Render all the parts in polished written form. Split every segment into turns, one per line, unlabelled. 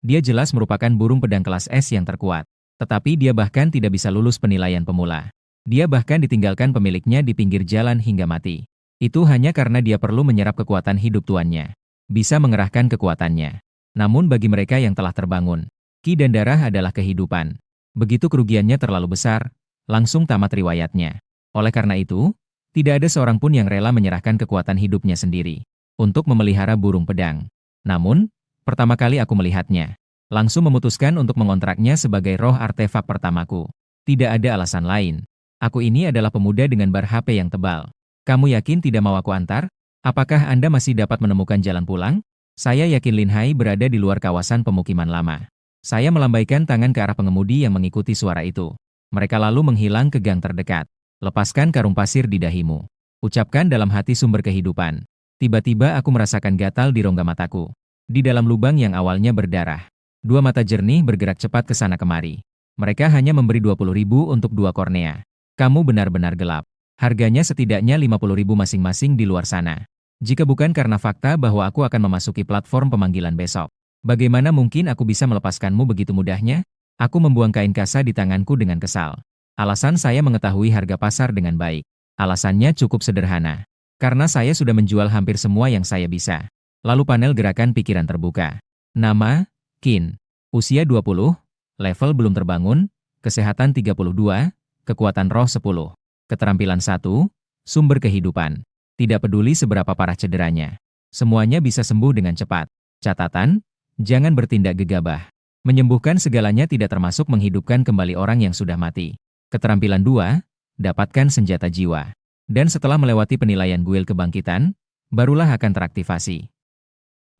Dia jelas merupakan burung pedang kelas S yang terkuat. Tetapi dia bahkan tidak bisa lulus penilaian pemula. Dia bahkan ditinggalkan pemiliknya di pinggir jalan hingga mati. Itu hanya karena dia perlu menyerap kekuatan hidup tuannya. Bisa mengerahkan kekuatannya. Namun bagi mereka yang telah terbangun, ki dan darah adalah kehidupan. Begitu kerugiannya terlalu besar, langsung tamat riwayatnya. Oleh karena itu, tidak ada seorang pun yang rela menyerahkan kekuatan hidupnya sendiri untuk memelihara burung pedang. Namun, pertama kali aku melihatnya, langsung memutuskan untuk mengontraknya sebagai roh artefak pertamaku. Tidak ada alasan lain. Aku ini adalah pemuda dengan bar HP yang tebal. Kamu yakin tidak mau aku antar? Apakah Anda masih dapat menemukan jalan pulang? Saya yakin Lin Hai berada di luar kawasan pemukiman lama. Saya melambaikan tangan ke arah pengemudi yang mengikuti suara itu. Mereka lalu menghilang ke gang terdekat. Lepaskan karung pasir di dahimu. Ucapkan dalam hati sumber kehidupan. Tiba-tiba aku merasakan gatal di rongga mataku. Di dalam lubang yang awalnya berdarah. Dua mata jernih bergerak cepat ke sana kemari. Mereka hanya memberi 20.000 untuk dua kornea. Kamu benar-benar gelap. Harganya setidaknya 50.000 masing-masing di luar sana. Jika bukan karena fakta bahwa aku akan memasuki platform pemanggilan besok. Bagaimana mungkin aku bisa melepaskanmu begitu mudahnya? Aku membuang kain kasa di tanganku dengan kesal. Alasan saya mengetahui harga pasar dengan baik. Alasannya cukup sederhana. Karena saya sudah menjual hampir semua yang saya bisa. Lalu panel gerakan pikiran terbuka. Nama, Qin. Usia 20, level belum terbangun, kesehatan 32, kekuatan roh 10. Keterampilan 1, sumber kehidupan. Tidak peduli seberapa parah cederanya. Semuanya bisa sembuh dengan cepat. Catatan, jangan bertindak gegabah. Menyembuhkan segalanya tidak termasuk menghidupkan kembali orang yang sudah mati. Keterampilan 2, dapatkan senjata jiwa. Dan setelah melewati penilaian guil kebangkitan, barulah akan teraktivasi.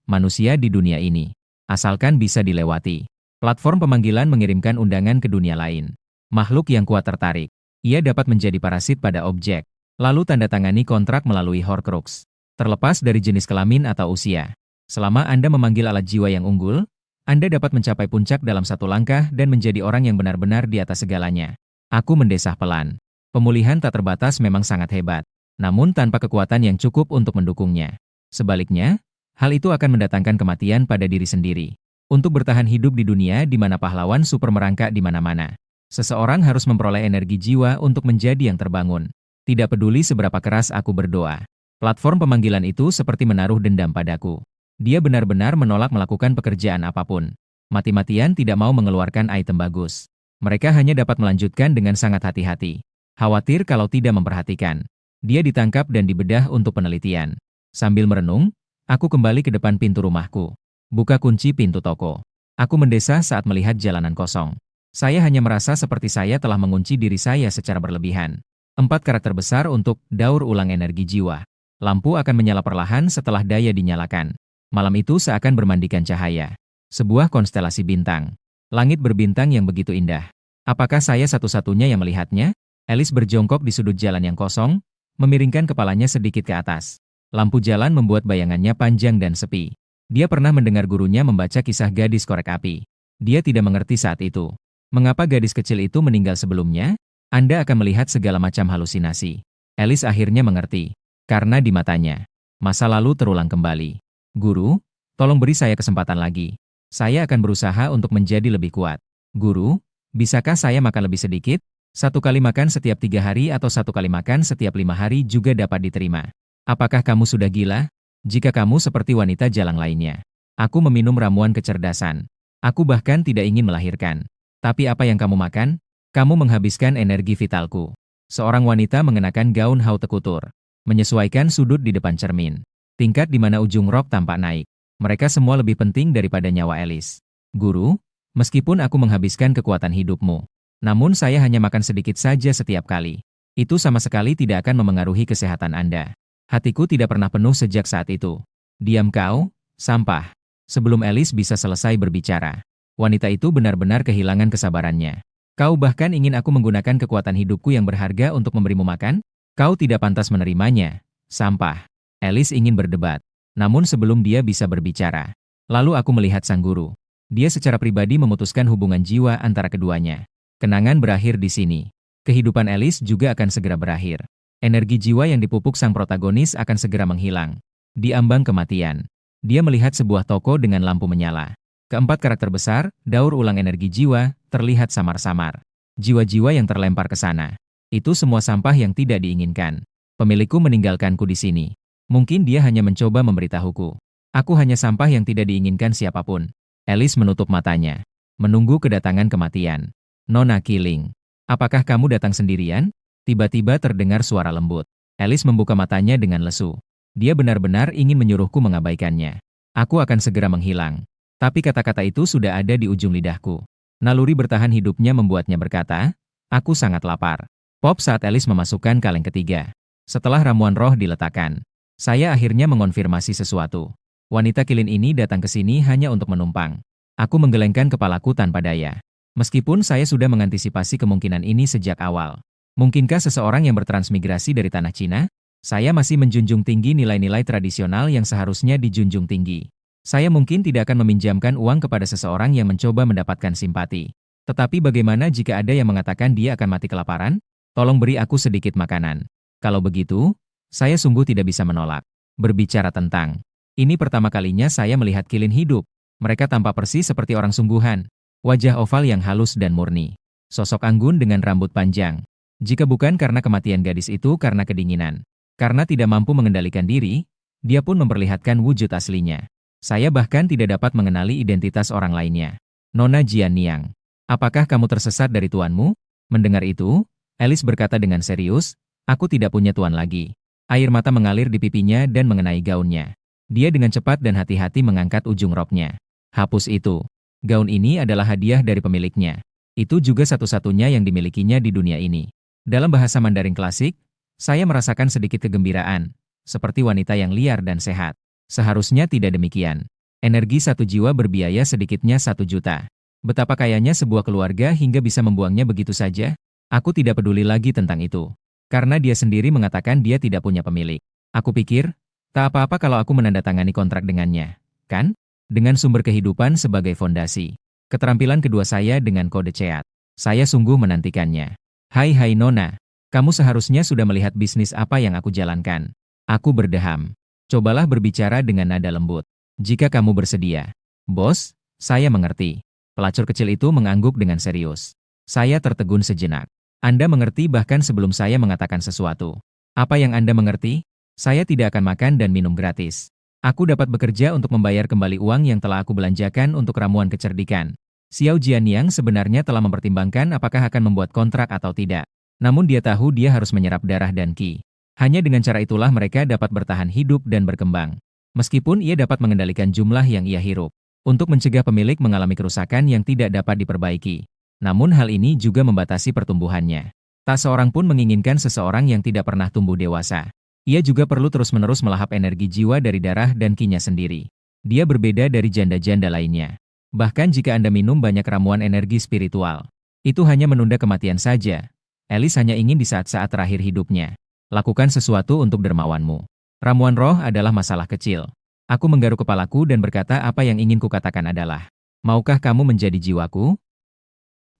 Manusia di dunia ini, asalkan bisa dilewati. Platform pemanggilan mengirimkan undangan ke dunia lain. Makhluk yang kuat tertarik. Ia dapat menjadi parasit pada objek. Lalu tanda tangani kontrak melalui Horcrux. Terlepas dari jenis kelamin atau usia. Selama Anda memanggil alat jiwa yang unggul, Anda dapat mencapai puncak dalam satu langkah dan menjadi orang yang benar-benar di atas segalanya. Aku mendesah pelan. Pemulihan tak terbatas memang sangat hebat. Namun tanpa kekuatan yang cukup untuk mendukungnya. Sebaliknya, hal itu akan mendatangkan kematian pada diri sendiri. Untuk bertahan hidup di dunia di mana pahlawan super merangkak di mana-mana. Seseorang harus memperoleh energi jiwa untuk menjadi yang terbangun. Tidak peduli seberapa keras aku berdoa. Platform pemanggilan itu seperti menaruh dendam padaku. Dia benar-benar menolak melakukan pekerjaan apapun. Mati-matian tidak mau mengeluarkan item bagus. Mereka hanya dapat melanjutkan dengan sangat hati-hati. Khawatir kalau tidak memperhatikan. Dia ditangkap dan dibedah untuk penelitian. Sambil merenung, aku kembali ke depan pintu rumahku. Buka kunci pintu toko. Aku mendesah saat melihat jalanan kosong. Saya hanya merasa seperti saya telah mengunci diri saya secara berlebihan. 4 karakter besar untuk daur ulang energi jiwa. Lampu akan menyala perlahan setelah daya dinyalakan. Malam itu seakan bermandikan cahaya. Sebuah konstelasi bintang. Langit berbintang yang begitu indah. Apakah saya satu-satunya yang melihatnya? Alice berjongkok di sudut jalan yang kosong, memiringkan kepalanya sedikit ke atas. Lampu jalan membuat bayangannya panjang dan sepi. Dia pernah mendengar gurunya membaca kisah gadis korek api. Dia tidak mengerti saat itu. Mengapa gadis kecil itu meninggal sebelumnya? Anda akan melihat segala macam halusinasi. Alice akhirnya mengerti. Karena di matanya, masa lalu terulang kembali. Guru, tolong beri saya kesempatan lagi. Saya akan berusaha untuk menjadi lebih kuat. Guru, bisakah saya makan lebih sedikit? 1 kali makan setiap 3 hari atau 1 kali makan setiap 5 hari juga dapat diterima. Apakah kamu sudah gila? Jika kamu seperti wanita jalang lainnya. Aku meminum ramuan kecerdasan. Aku bahkan tidak ingin melahirkan. Tapi apa yang kamu makan? Kamu menghabiskan energi vitalku. Seorang wanita mengenakan gaun haute couture. Menyesuaikan sudut di depan cermin. Tingkat di mana ujung rok tampak naik. Mereka semua lebih penting daripada nyawa Alice. Guru, meskipun aku menghabiskan kekuatan hidupmu. Namun saya hanya makan sedikit saja setiap kali. Itu sama sekali tidak akan memengaruhi kesehatan Anda. Hatiku tidak pernah penuh sejak saat itu. Diam kau, sampah. Sebelum Alice bisa selesai berbicara. Wanita itu benar-benar kehilangan kesabarannya. Kau bahkan ingin aku menggunakan kekuatan hidupku yang berharga untuk memberimu makan? Kau tidak pantas menerimanya. Sampah. Alice ingin berdebat. Namun sebelum dia bisa berbicara. Lalu aku melihat sang guru. Dia secara pribadi memutuskan hubungan jiwa antara keduanya. Kenangan berakhir di sini. Kehidupan Alice juga akan segera berakhir. Energi jiwa yang dipupuk sang protagonis akan segera menghilang. Di ambang kematian. Dia melihat sebuah toko dengan lampu menyala. Keempat karakter besar, daur ulang energi jiwa, terlihat samar-samar. Jiwa-jiwa yang terlempar ke sana. Itu semua sampah yang tidak diinginkan. Pemilikku meninggalkanku di sini. Mungkin dia hanya mencoba memberitahuku. Aku hanya sampah yang tidak diinginkan siapapun. Alice menutup matanya. Menunggu kedatangan kematian. Nona Killing. Apakah kamu datang sendirian? Tiba-tiba terdengar suara lembut. Alice membuka matanya dengan lesu. Dia benar-benar ingin menyuruhku mengabaikannya. Aku akan segera menghilang. Tapi kata-kata itu sudah ada di ujung lidahku. Naluri bertahan hidupnya membuatnya berkata, aku sangat lapar. Pop saat Alice memasukkan kaleng ketiga. Setelah ramuan roh diletakkan, saya akhirnya mengonfirmasi sesuatu. Wanita kilin ini datang ke sini hanya untuk menumpang. Aku menggelengkan kepalaku tanpa daya. Meskipun saya sudah mengantisipasi kemungkinan ini sejak awal. Mungkinkah seseorang yang bertransmigrasi dari tanah Cina? Saya masih menjunjung tinggi nilai-nilai tradisional yang seharusnya dijunjung tinggi. Saya mungkin tidak akan meminjamkan uang kepada seseorang yang mencoba mendapatkan simpati. Tetapi bagaimana jika ada yang mengatakan dia akan mati kelaparan? Tolong beri aku sedikit makanan. Kalau begitu, saya sungguh tidak bisa menolak. Berbicara tentang, ini pertama kalinya saya melihat kilin hidup. Mereka tampak persis seperti orang sungguhan. Wajah oval yang halus dan murni. Sosok anggun dengan rambut panjang. Jika bukan karena kematian gadis itu karena kedinginan. Karena tidak mampu mengendalikan diri, dia pun memperlihatkan wujud aslinya. Saya bahkan tidak dapat mengenali identitas orang lainnya. Nona Jianiang, apakah kamu tersesat dari tuanmu? Mendengar itu, Alice berkata dengan serius, aku tidak punya tuan lagi. Air mata mengalir di pipinya dan mengenai gaunnya. Dia dengan cepat dan hati-hati mengangkat ujung roknya. Hapus itu. Gaun ini adalah hadiah dari pemiliknya. Itu juga satu-satunya yang dimilikinya di dunia ini. Dalam bahasa Mandarin klasik, saya merasakan sedikit kegembiraan, seperti wanita yang liar dan sehat. Seharusnya tidak demikian. Energi satu jiwa berbiaya sedikitnya 1 juta. Betapa kayanya sebuah keluarga hingga bisa membuangnya begitu saja? Aku tidak peduli lagi tentang itu. Karena dia sendiri mengatakan dia tidak punya pemilik. Aku pikir, tak apa-apa kalau aku menandatangani kontrak dengannya. Kan? Dengan sumber kehidupan sebagai fondasi. Keterampilan kedua saya dengan kode ceat. Saya sungguh menantikannya. Hai Nona. Kamu seharusnya sudah melihat bisnis apa yang aku jalankan. Aku berdeham. Cobalah berbicara dengan nada lembut. Jika kamu bersedia. Bos, saya mengerti. Pelacur kecil itu mengangguk dengan serius. Saya tertegun sejenak. Anda mengerti bahkan sebelum saya mengatakan sesuatu. Apa yang Anda mengerti? Saya tidak akan makan dan minum gratis. Aku dapat bekerja untuk membayar kembali uang yang telah aku belanjakan untuk ramuan kecerdikan. Xiao Jianyang sebenarnya telah mempertimbangkan apakah akan membuat kontrak atau tidak. Namun dia tahu dia harus menyerap darah dan ki. Hanya dengan cara itulah mereka dapat bertahan hidup dan berkembang. Meskipun ia dapat mengendalikan jumlah yang ia hirup. Untuk mencegah pemilik mengalami kerusakan yang tidak dapat diperbaiki. Namun hal ini juga membatasi pertumbuhannya. Tak seorang pun menginginkan seseorang yang tidak pernah tumbuh dewasa. Ia juga perlu terus-menerus melahap energi jiwa dari darah dan kinya sendiri. Dia berbeda dari janda-janda lainnya. Bahkan jika Anda minum banyak ramuan energi spiritual, itu hanya menunda kematian saja. Alice hanya ingin di saat-saat terakhir hidupnya. Lakukan sesuatu untuk dermawanmu. Ramuan roh adalah masalah kecil. Aku menggaruk kepalaku dan berkata apa yang ingin kukatakan adalah, maukah kamu menjadi jiwaku?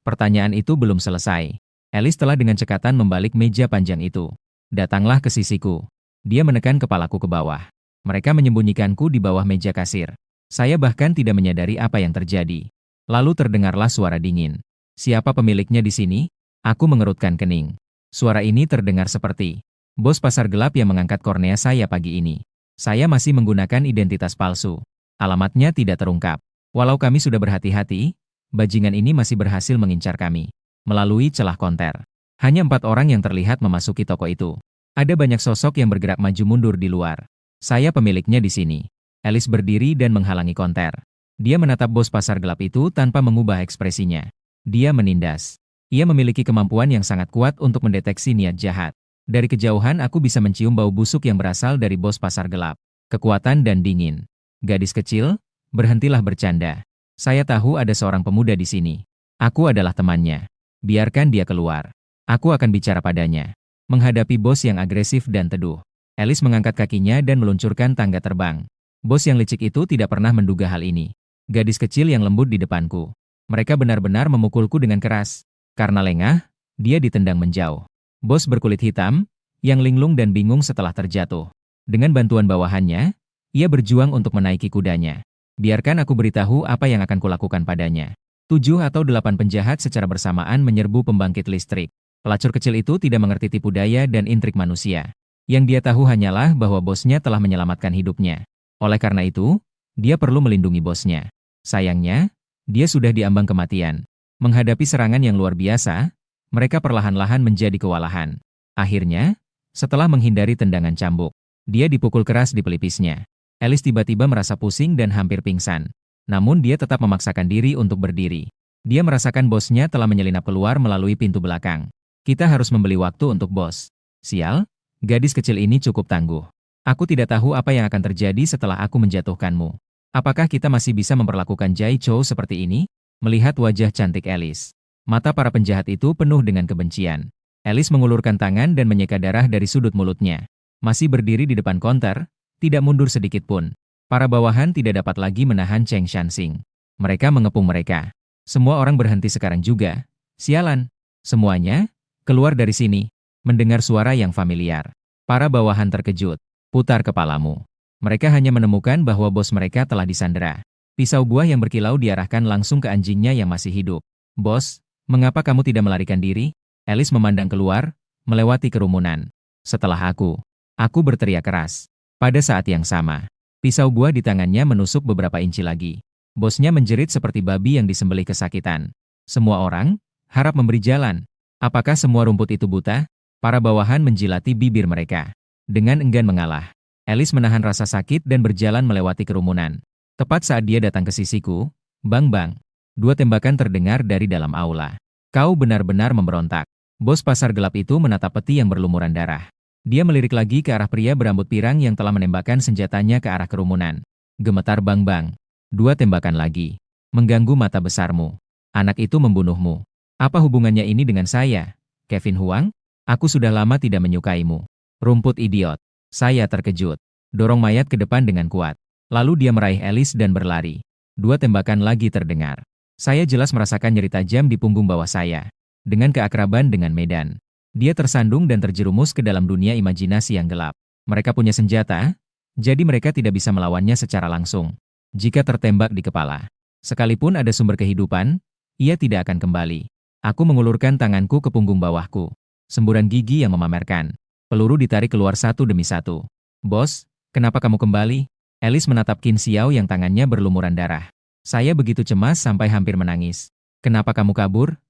Pertanyaan itu belum selesai. Alice telah dengan cekatan membalik meja panjang itu. Datanglah ke sisiku. Dia menekan kepalaku ke bawah. Mereka menyembunyikanku di bawah meja kasir. Saya bahkan tidak menyadari apa yang terjadi. Lalu terdengarlah suara dingin. Siapa pemiliknya di sini? Aku mengerutkan kening. Suara ini terdengar seperti bos pasar gelap yang mengangkat kornea saya pagi ini. Saya masih menggunakan identitas palsu. Alamatnya tidak terungkap. Walau kami sudah berhati-hati, bajingan ini masih berhasil mengincar kami. Melalui celah konter. Hanya 4 orang yang terlihat memasuki toko itu. Ada banyak sosok yang bergerak maju mundur di luar. Saya pemiliknya di sini. Alice berdiri dan menghalangi konter. Dia menatap bos pasar gelap itu tanpa mengubah ekspresinya. Dia menindas. Ia memiliki kemampuan yang sangat kuat untuk mendeteksi niat jahat. Dari kejauhan aku bisa mencium bau busuk yang berasal dari bos pasar gelap. Kekuatan dan dingin. Gadis kecil, berhentilah bercanda. Saya tahu ada seorang pemuda di sini. Aku adalah temannya. Biarkan dia keluar. Aku akan bicara padanya. Menghadapi bos yang agresif dan teduh. Alice mengangkat kakinya dan meluncurkan tangga terbang. Bos yang licik itu tidak pernah menduga hal ini. Gadis kecil yang lembut di depanku. Mereka benar-benar memukulku dengan keras. Karena lengah, dia ditendang menjauh. Bos berkulit hitam, yang linglung dan bingung setelah terjatuh. Dengan bantuan bawahannya, ia berjuang untuk menaiki kudanya. Biarkan aku beritahu apa yang akan kulakukan padanya. 7 atau 8 penjahat secara bersamaan menyerbu pembangkit listrik. Pelacur kecil itu tidak mengerti tipu daya dan intrik manusia. Yang dia tahu hanyalah bahwa bosnya telah menyelamatkan hidupnya. Oleh karena itu, dia perlu melindungi bosnya. Sayangnya, dia sudah diambang kematian. Menghadapi serangan yang luar biasa, mereka perlahan-lahan menjadi kewalahan. Akhirnya, setelah menghindari tendangan cambuk, dia dipukul keras di pelipisnya. Alice tiba-tiba merasa pusing dan hampir pingsan. Namun dia tetap memaksakan diri untuk berdiri. Dia merasakan bosnya telah menyelinap keluar melalui pintu belakang. Kita harus membeli waktu untuk bos. Sial, gadis kecil ini cukup tangguh. Aku tidak tahu apa yang akan terjadi setelah aku menjatuhkanmu. Apakah kita masih bisa memperlakukan Jai Chou seperti ini? Melihat wajah cantik Alice, mata para penjahat itu penuh dengan kebencian. Alice mengulurkan tangan dan menyeka darah dari sudut mulutnya. Masih berdiri di depan konter, tidak mundur sedikit pun. Para bawahan tidak dapat lagi menahan Cheng Shansing. Mereka mengepung mereka. Semua orang berhenti sekarang juga. Sialan. Semuanya, keluar dari sini. Mendengar suara yang familiar. Para bawahan terkejut. Putar kepalamu. Mereka hanya menemukan bahwa bos mereka telah disandera. Pisau buah yang berkilau diarahkan langsung ke anjingnya yang masih hidup. Bos, mengapa kamu tidak melarikan diri? Alice memandang keluar, melewati kerumunan. Setelah aku berteriak keras. Pada saat yang sama, pisau buah di tangannya menusuk beberapa inci lagi. Bosnya menjerit seperti babi yang disembelih kesakitan. Semua orang harap memberi jalan. Apakah semua rumput itu buta? Para bawahan menjilati bibir mereka. Dengan enggan mengalah, Alice menahan rasa sakit dan berjalan melewati kerumunan. Tepat saat dia datang ke sisiku, bang-bang, 2 tembakan terdengar dari dalam aula. Kau benar-benar memberontak. Bos pasar gelap itu menatap peti yang berlumuran darah. Dia melirik lagi ke arah pria berambut pirang yang telah menembakkan senjatanya ke arah kerumunan. Gemetar bang-bang. 2 tembakan lagi. Mengganggu mata besarmu. Anak itu membunuhmu. Apa hubungannya ini dengan saya? Kevin Huang? Aku sudah lama tidak menyukaimu. Rumput idiot. Saya terkejut. Dorong mayat ke depan dengan kuat. Lalu dia meraih Alice dan berlari. 2 tembakan lagi terdengar. Saya jelas merasakan nyeri tajam di punggung bawah saya. Dengan keakraban dengan medan. Dia tersandung dan terjerumus ke dalam dunia imajinasi yang gelap. Mereka punya senjata, jadi mereka tidak bisa melawannya secara langsung. Jika tertembak di kepala, sekalipun ada sumber kehidupan, ia tidak akan kembali. Aku mengulurkan tanganku ke punggung bawahku. Semburan gigi yang memamerkan. Peluru ditarik keluar satu demi satu. Bos, kenapa kamu kembali? Alice menatap Qin Xiao yang tangannya berlumuran darah. Saya begitu cemas sampai hampir menangis. Kenapa kamu kabur?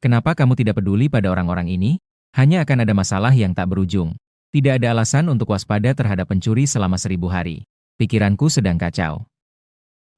Kenapa kamu tidak peduli pada orang-orang ini? Hanya akan ada masalah yang tak berujung. Tidak ada alasan untuk waspada terhadap pencuri selama 1000 hari. Pikiranku sedang kacau.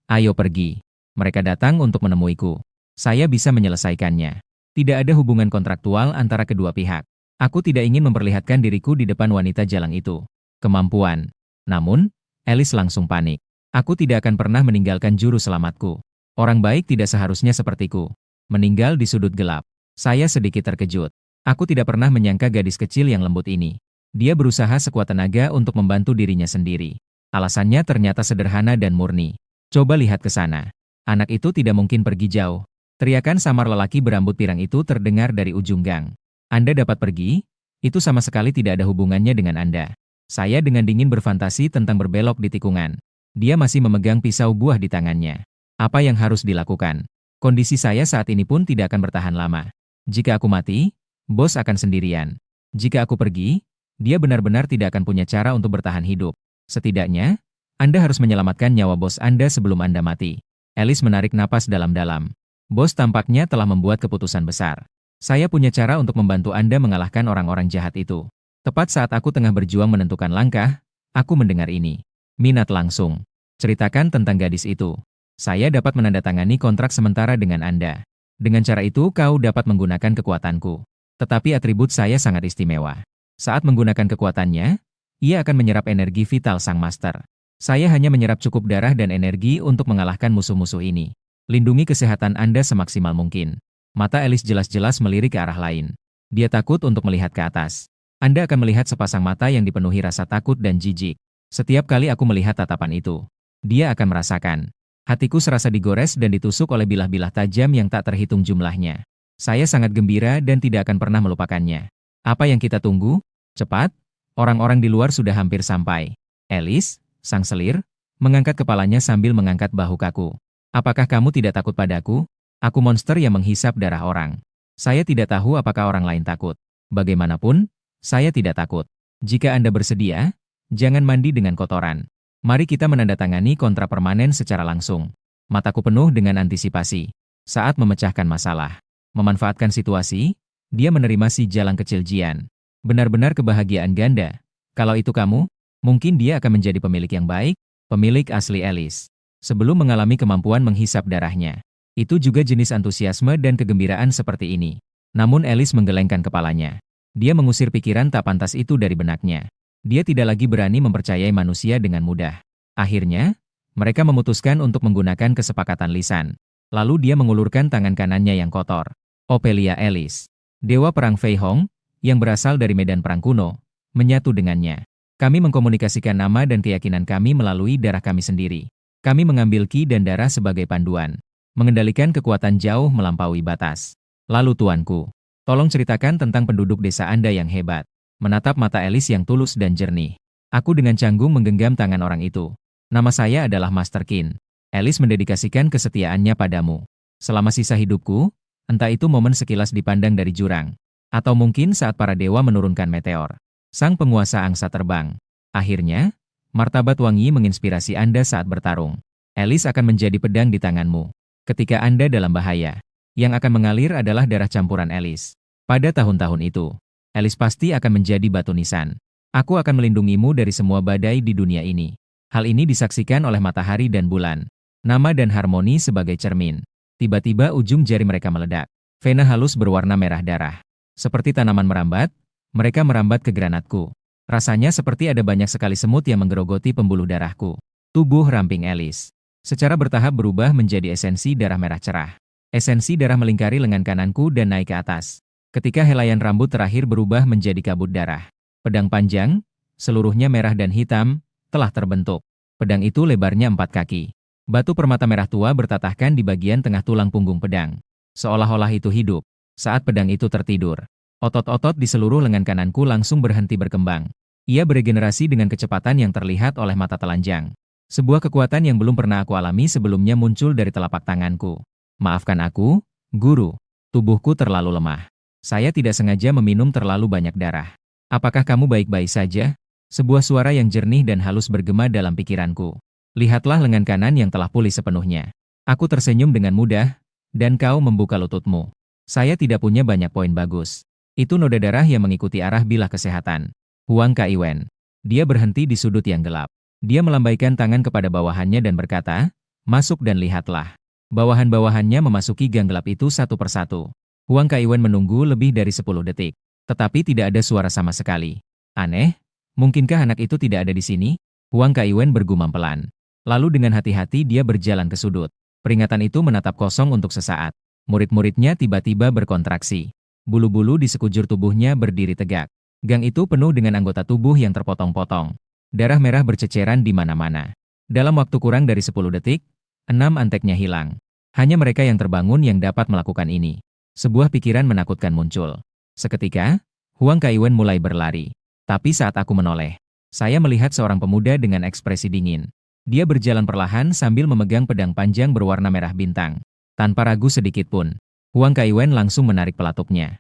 Ayo pergi. Mereka datang untuk menemuiku. Saya bisa menyelesaikannya. Tidak ada hubungan kontraktual antara kedua pihak. Aku tidak ingin memperlihatkan diriku di depan wanita jalang itu. Kemampuan. Namun, Alice langsung panik. Aku tidak akan pernah meninggalkan juru selamatku. Orang baik tidak seharusnya sepertiku. Meninggal di sudut gelap. Saya sedikit terkejut. Aku tidak pernah menyangka gadis kecil yang lembut ini. Dia berusaha sekuat tenaga untuk membantu dirinya sendiri. Alasannya ternyata sederhana dan murni. Coba lihat ke sana. Anak itu tidak mungkin pergi jauh. Teriakan samar lelaki berambut pirang itu terdengar dari ujung gang. Anda dapat pergi? Itu sama sekali tidak ada hubungannya dengan Anda. Saya dengan dingin berfantasi tentang berbelok di tikungan. Dia masih memegang pisau buah di tangannya. Apa yang harus dilakukan? Kondisi saya saat ini pun tidak akan bertahan lama. Jika aku mati, bos akan sendirian. Jika aku pergi, dia benar-benar tidak akan punya cara untuk bertahan hidup. Setidaknya, Anda harus menyelamatkan nyawa bos Anda sebelum Anda mati. Alice menarik napas dalam-dalam. Bos tampaknya telah membuat keputusan besar. Saya punya cara untuk membantu Anda mengalahkan orang-orang jahat itu. Tepat saat aku tengah berjuang menentukan langkah, aku mendengar ini. Minat langsung. Ceritakan tentang gadis itu. Saya dapat menandatangani kontrak sementara dengan Anda. Dengan cara itu kau dapat menggunakan kekuatanku. Tetapi atribut saya sangat istimewa. Saat menggunakan kekuatannya, ia akan menyerap energi vital sang master. Saya hanya menyerap cukup darah dan energi untuk mengalahkan musuh-musuh ini. Lindungi kesehatan Anda semaksimal mungkin. Mata Alice jelas-jelas melirik ke arah lain. Dia takut untuk melihat ke atas. Anda akan melihat sepasang mata yang dipenuhi rasa takut dan jijik. Setiap kali aku melihat tatapan itu, dia akan merasakan. Hatiku serasa digores dan ditusuk oleh bilah-bilah tajam yang tak terhitung jumlahnya. Saya sangat gembira dan tidak akan pernah melupakannya. Apa yang kita tunggu? Cepat, orang-orang di luar sudah hampir sampai. Alice, sang selir, Mengangkat kepalanya sambil mengangkat bahu kaku. Apakah kamu tidak takut padaku? Aku monster yang menghisap darah orang. Saya tidak tahu apakah orang lain takut. Bagaimanapun, saya tidak takut. Jika Anda bersedia, jangan mandi dengan kotoran. Mari kita menandatangani kontrak permanen secara langsung. Mataku penuh dengan antisipasi. Saat memecahkan masalah. Memanfaatkan situasi, dia menerima si jalang kecil Jian. Benar-benar kebahagiaan ganda. Kalau itu kamu, mungkin dia akan menjadi pemilik yang baik, pemilik asli Alice. Sebelum mengalami kemampuan menghisap darahnya. Itu juga jenis antusiasme dan kegembiraan seperti ini. Namun Alice menggelengkan kepalanya. Dia mengusir pikiran tak pantas itu dari benaknya. Dia tidak lagi berani mempercayai manusia dengan mudah. Akhirnya, mereka memutuskan untuk menggunakan kesepakatan lisan. Lalu dia mengulurkan tangan kanannya yang kotor. Ophelia Alice, dewa perang Fei Hong, yang berasal dari medan perang kuno, menyatu dengannya. Kami mengkomunikasikan nama dan keyakinan kami melalui darah kami sendiri. Kami mengambil ki dan darah sebagai panduan. Mengendalikan kekuatan jauh melampaui batas. Lalu tuanku, tolong ceritakan tentang penduduk desa Anda yang hebat. Menatap mata Alice yang tulus dan jernih. Aku dengan canggung menggenggam tangan orang itu. Nama saya adalah Master Qin. Alice mendedikasikan kesetiaannya padamu. Selama sisa hidupku, entah itu momen sekilas dipandang dari jurang. Atau mungkin saat para dewa menurunkan meteor. Sang penguasa angsa terbang. Akhirnya, martabat wangi menginspirasi Anda saat bertarung. Alice akan menjadi pedang di tanganmu. Ketika Anda dalam bahaya, yang akan mengalir adalah darah campuran Alice. Pada tahun-tahun itu, Alice pasti akan menjadi batu nisan. Aku akan melindungimu dari semua badai di dunia ini. Hal ini disaksikan oleh matahari dan bulan. Nama dan harmoni sebagai cermin. Tiba-tiba ujung jari mereka meledak. Vena halus berwarna merah darah. Seperti tanaman merambat, mereka merambat ke granatku. Rasanya seperti ada banyak sekali semut yang menggerogoti pembuluh darahku. Tubuh ramping Alice secara bertahap berubah menjadi esensi darah merah cerah. Esensi darah melingkari lengan kananku dan naik ke atas. Ketika helaian rambut terakhir berubah menjadi kabut darah. Pedang panjang, seluruhnya merah dan hitam, telah terbentuk. Pedang itu lebarnya 4 kaki. Batu permata merah tua bertatahkan di bagian tengah tulang punggung pedang. Seolah-olah itu hidup. Saat pedang itu tertidur, otot-otot di seluruh lengan kananku langsung berhenti berkembang. Ia beregenerasi dengan kecepatan yang terlihat oleh mata telanjang. Sebuah kekuatan yang belum pernah aku alami sebelumnya muncul dari telapak tanganku. Maafkan aku, guru. Tubuhku terlalu lemah. Saya tidak sengaja meminum terlalu banyak darah. Apakah kamu baik-baik saja? Sebuah suara yang jernih dan halus bergema dalam pikiranku. Lihatlah lengan kanan yang telah pulih sepenuhnya. Aku tersenyum dengan mudah, dan kau membuka lututmu. Saya tidak punya banyak poin bagus. Itu noda darah yang mengikuti arah bilah kesehatan. Huang Kaiwen. Dia berhenti di sudut yang gelap. Dia melambaikan tangan kepada bawahannya dan berkata, masuk dan lihatlah. Bawahan-bawahannya memasuki gang gelap itu satu persatu. Huang Kaiwen menunggu lebih dari 10 detik. Tetapi tidak ada suara sama sekali. Aneh, mungkinkah anak itu tidak ada di sini? Huang Kaiwen bergumam pelan. Lalu dengan hati-hati dia berjalan ke sudut. Peringatan itu menatap kosong untuk sesaat. Murid-muridnya tiba-tiba berkontraksi. Bulu-bulu di sekujur tubuhnya berdiri tegak. Gang itu penuh dengan anggota tubuh yang terpotong-potong. Darah merah berceceran di mana-mana. Dalam waktu kurang dari 10 detik, 6 anteknya hilang. Hanya mereka yang terbangun yang dapat melakukan ini. Sebuah pikiran menakutkan muncul. Seketika, Huang Kaiwen mulai berlari. Tapi saat aku menoleh, saya melihat seorang pemuda dengan ekspresi dingin. Dia berjalan perlahan sambil memegang pedang panjang berwarna merah bintang. Tanpa ragu sedikit pun, Huang Kaiwen langsung menarik pelatuknya.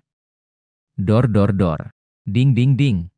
Dor dor dor. Ding ding ding.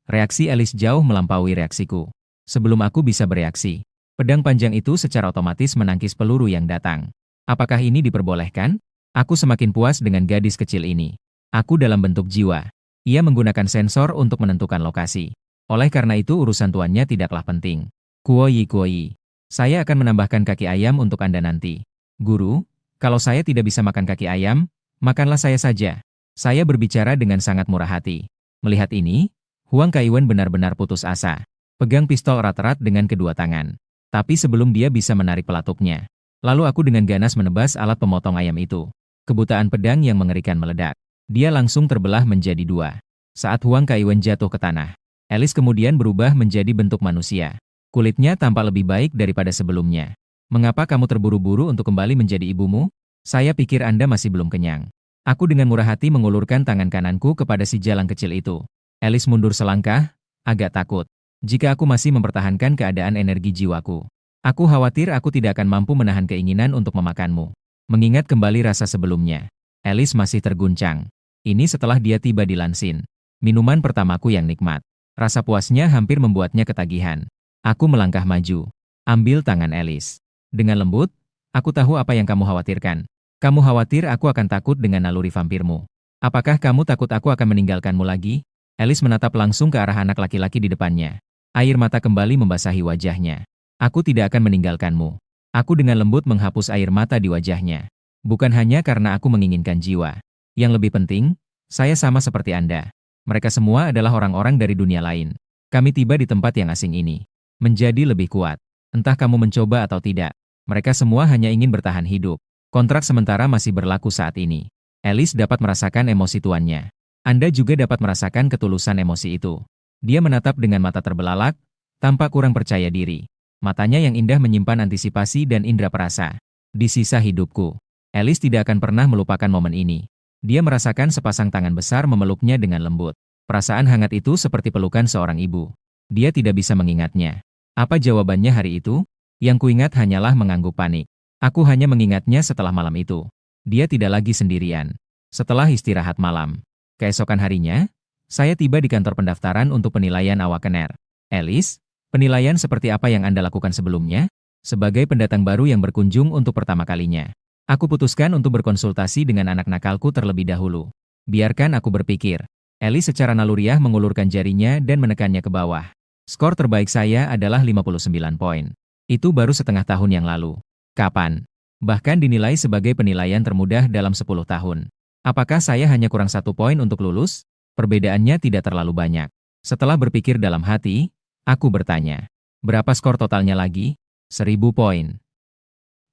Reaksi Alice jauh melampaui reaksiku. Sebelum aku bisa bereaksi, pedang panjang itu secara otomatis menangkis peluru yang datang. Apakah ini diperbolehkan? Aku semakin puas dengan gadis kecil ini. Aku dalam bentuk jiwa. Ia menggunakan sensor untuk menentukan lokasi. Oleh karena itu urusan tuannya tidaklah penting. Kuoyi. Saya akan menambahkan kaki ayam untuk Anda nanti. Guru, kalau saya tidak bisa makan kaki ayam, makanlah saya saja. Saya berbicara dengan sangat murah hati. Melihat ini, Huang Kaiwen benar-benar putus asa. Pegang pistol erat-erat dengan kedua tangan. Tapi sebelum dia bisa menarik pelatuknya, lalu aku dengan ganas menebas alat pemotong ayam itu. Kebutaan pedang yang mengerikan meledak. Dia langsung terbelah menjadi 2. Saat Huang Kaiwen jatuh ke tanah, Alice kemudian berubah menjadi bentuk manusia. Kulitnya tampak lebih baik daripada sebelumnya. Mengapa kamu terburu-buru untuk kembali menjadi ibumu? Saya pikir Anda masih belum kenyang. Aku dengan murah hati mengulurkan tangan kananku kepada si jalang kecil itu. Alice mundur selangkah, agak takut. Jika aku masih mempertahankan keadaan energi jiwaku, aku khawatir aku tidak akan mampu menahan keinginan untuk memakanmu. Mengingat kembali rasa sebelumnya, Alice masih terguncang. Ini setelah dia tiba di Lansin. Minuman pertamaku yang nikmat. Rasa puasnya hampir membuatnya ketagihan. Aku melangkah maju. Ambil tangan Alice. Dengan lembut, aku tahu apa yang kamu khawatirkan. Kamu khawatir aku akan takut dengan naluri vampirmu. Apakah kamu takut aku akan meninggalkanmu lagi? Alice menatap langsung ke arah anak laki-laki di depannya. Air mata kembali membasahi wajahnya. Aku tidak akan meninggalkanmu. Aku dengan lembut menghapus air mata di wajahnya. Bukan hanya karena aku menginginkan jiwa. Yang lebih penting, saya sama seperti Anda. Mereka semua adalah orang-orang dari dunia lain. Kami tiba di tempat yang asing ini. Menjadi lebih kuat. Entah kamu mencoba atau tidak. Mereka semua hanya ingin bertahan hidup. Kontrak sementara masih berlaku saat ini. Alice dapat merasakan emosi tuannya. Anda juga dapat merasakan ketulusan emosi itu. Dia menatap dengan mata terbelalak, tampak kurang percaya diri. Matanya yang indah menyimpan antisipasi dan indera perasa. Di sisa hidupku, Alice tidak akan pernah melupakan momen ini. Dia merasakan sepasang tangan besar memeluknya dengan lembut. Perasaan hangat itu seperti pelukan seorang ibu. Dia tidak bisa mengingatnya. Apa jawabannya hari itu? Yang kuingat hanyalah mengangguk panik. Aku hanya mengingatnya setelah malam itu. Dia tidak lagi sendirian. Setelah istirahat malam, keesokan harinya, saya tiba di kantor pendaftaran untuk penilaian Awakener. Alice, penilaian seperti apa yang Anda lakukan sebelumnya? Sebagai pendatang baru yang berkunjung untuk pertama kalinya, aku putuskan untuk berkonsultasi dengan anak nakalku terlebih dahulu. Biarkan aku berpikir. Alice secara naluriah mengulurkan jarinya dan menekannya ke bawah. Skor terbaik saya adalah 59 poin. Itu baru setengah tahun yang lalu. Kapan? Bahkan dinilai sebagai penilaian termudah dalam 10 tahun. Apakah saya hanya kurang 1 poin untuk lulus? Perbedaannya tidak terlalu banyak. Setelah berpikir dalam hati, aku bertanya, berapa skor totalnya lagi? 1000 poin.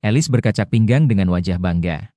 Alice berkacak pinggang dengan wajah bangga.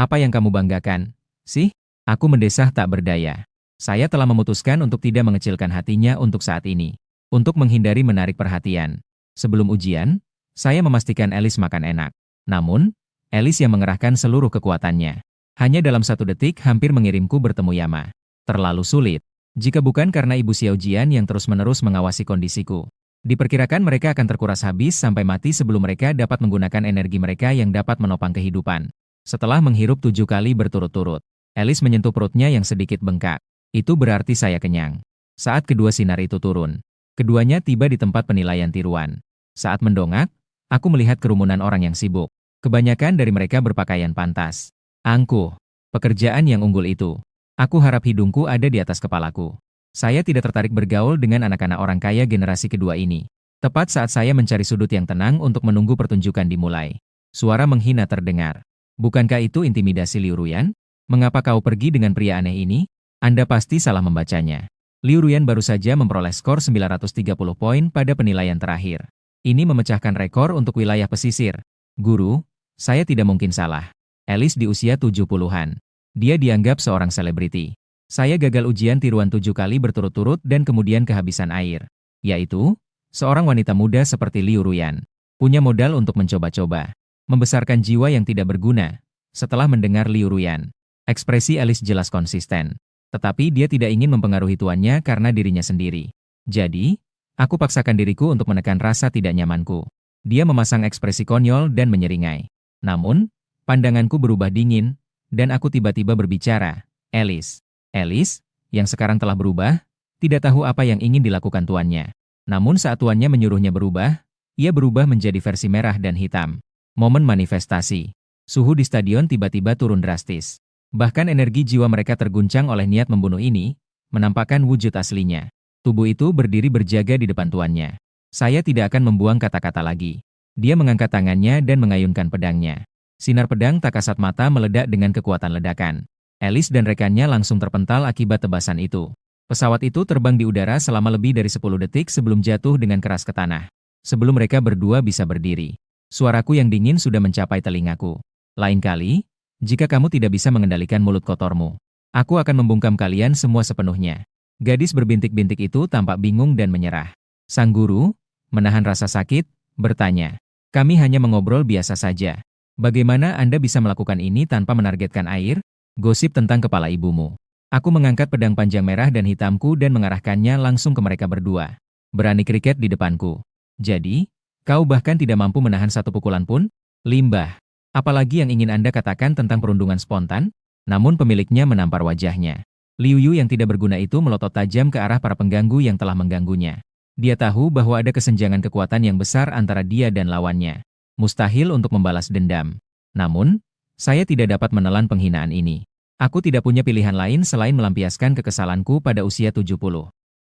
Apa yang kamu banggakan, sih? Aku mendesah tak berdaya. Saya telah memutuskan untuk tidak mengecilkan hatinya untuk saat ini. Untuk menghindari menarik perhatian. Sebelum ujian, saya memastikan Alice makan enak. Namun, Alice yang mengerahkan seluruh kekuatannya. Hanya dalam 1 detik hampir mengirimku bertemu Yama. Terlalu sulit. Jika bukan karena Ibu Xiaojian yang terus-menerus mengawasi kondisiku. Diperkirakan mereka akan terkuras habis sampai mati sebelum mereka dapat menggunakan energi mereka yang dapat menopang kehidupan. Setelah menghirup 7 kali berturut-turut, Alice menyentuh perutnya yang sedikit bengkak. Itu berarti saya kenyang. Saat kedua sinar itu turun, keduanya tiba di tempat penilaian tiruan. Saat mendongak, aku melihat kerumunan orang yang sibuk. Kebanyakan dari mereka berpakaian pantas. Angkuh, pekerjaan yang unggul itu. Aku harap hidungku ada di atas kepalaku. Saya tidak tertarik bergaul dengan anak-anak orang kaya generasi kedua ini. Tepat saat saya mencari sudut yang tenang untuk menunggu pertunjukan dimulai, suara menghina terdengar. Bukankah itu intimidasi Liu Ruyan? Mengapa kau pergi dengan pria aneh ini? Anda pasti salah membacanya. Liu Ruyan baru saja memperoleh skor 930 poin pada penilaian terakhir. Ini memecahkan rekor untuk wilayah pesisir. Guru, saya tidak mungkin salah. Alice di usia 70-an. Dia dianggap seorang selebriti. Saya gagal ujian tiruan 7 kali berturut-turut dan kemudian kehabisan air. Yaitu, seorang wanita muda seperti Liu Ruyan. Punya modal untuk mencoba-coba. Membesarkan jiwa yang tidak berguna. Setelah mendengar Liu Ruyan, ekspresi Alice jelas konsisten. Tetapi dia tidak ingin mempengaruhi tuannya karena dirinya sendiri. Jadi, aku paksakan diriku untuk menekan rasa tidak nyamanku. Dia memasang ekspresi konyol dan menyeringai. Namun, pandanganku berubah dingin, dan aku tiba-tiba berbicara. Alice. Alice, yang sekarang telah berubah, tidak tahu apa yang ingin dilakukan tuannya. Namun saat tuannya menyuruhnya berubah, ia berubah menjadi versi merah dan hitam. Momen manifestasi. Suhu di stadion tiba-tiba turun drastis. Bahkan energi jiwa mereka terguncang oleh niat membunuh ini, menampakkan wujud aslinya. Tubuh itu berdiri berjaga di depan tuannya. Saya tidak akan membuang kata-kata lagi. Dia mengangkat tangannya dan mengayunkan pedangnya. Sinar pedang tak kasat mata meledak dengan kekuatan ledakan. Alice dan rekannya langsung terpental akibat tebasan itu. Pesawat itu terbang di udara selama lebih dari 10 detik sebelum jatuh dengan keras ke tanah. Sebelum mereka berdua bisa berdiri. Suaraku yang dingin sudah mencapai telingaku. Lain kali, jika kamu tidak bisa mengendalikan mulut kotormu, aku akan membungkam kalian semua sepenuhnya. Gadis berbintik-bintik itu tampak bingung dan menyerah. Sang guru, menahan rasa sakit, bertanya, kami hanya mengobrol biasa saja. Bagaimana Anda bisa melakukan ini tanpa menargetkan air? Gosip tentang kepala ibumu. Aku mengangkat pedang panjang merah dan hitamku dan mengarahkannya langsung ke mereka berdua. Berani kriket di depanku. Jadi, kau bahkan tidak mampu menahan satu pukulan pun? Limbah. Apalagi yang ingin Anda katakan tentang perundungan spontan? Namun pemiliknya menampar wajahnya. Liu Yu yang tidak berguna itu melotot tajam ke arah para pengganggu yang telah mengganggunya. Dia tahu bahwa ada kesenjangan kekuatan yang besar antara dia dan lawannya. Mustahil untuk membalas dendam. Namun, saya tidak dapat menelan penghinaan ini. Aku tidak punya pilihan lain selain melampiaskan kekesalanku pada usia 70.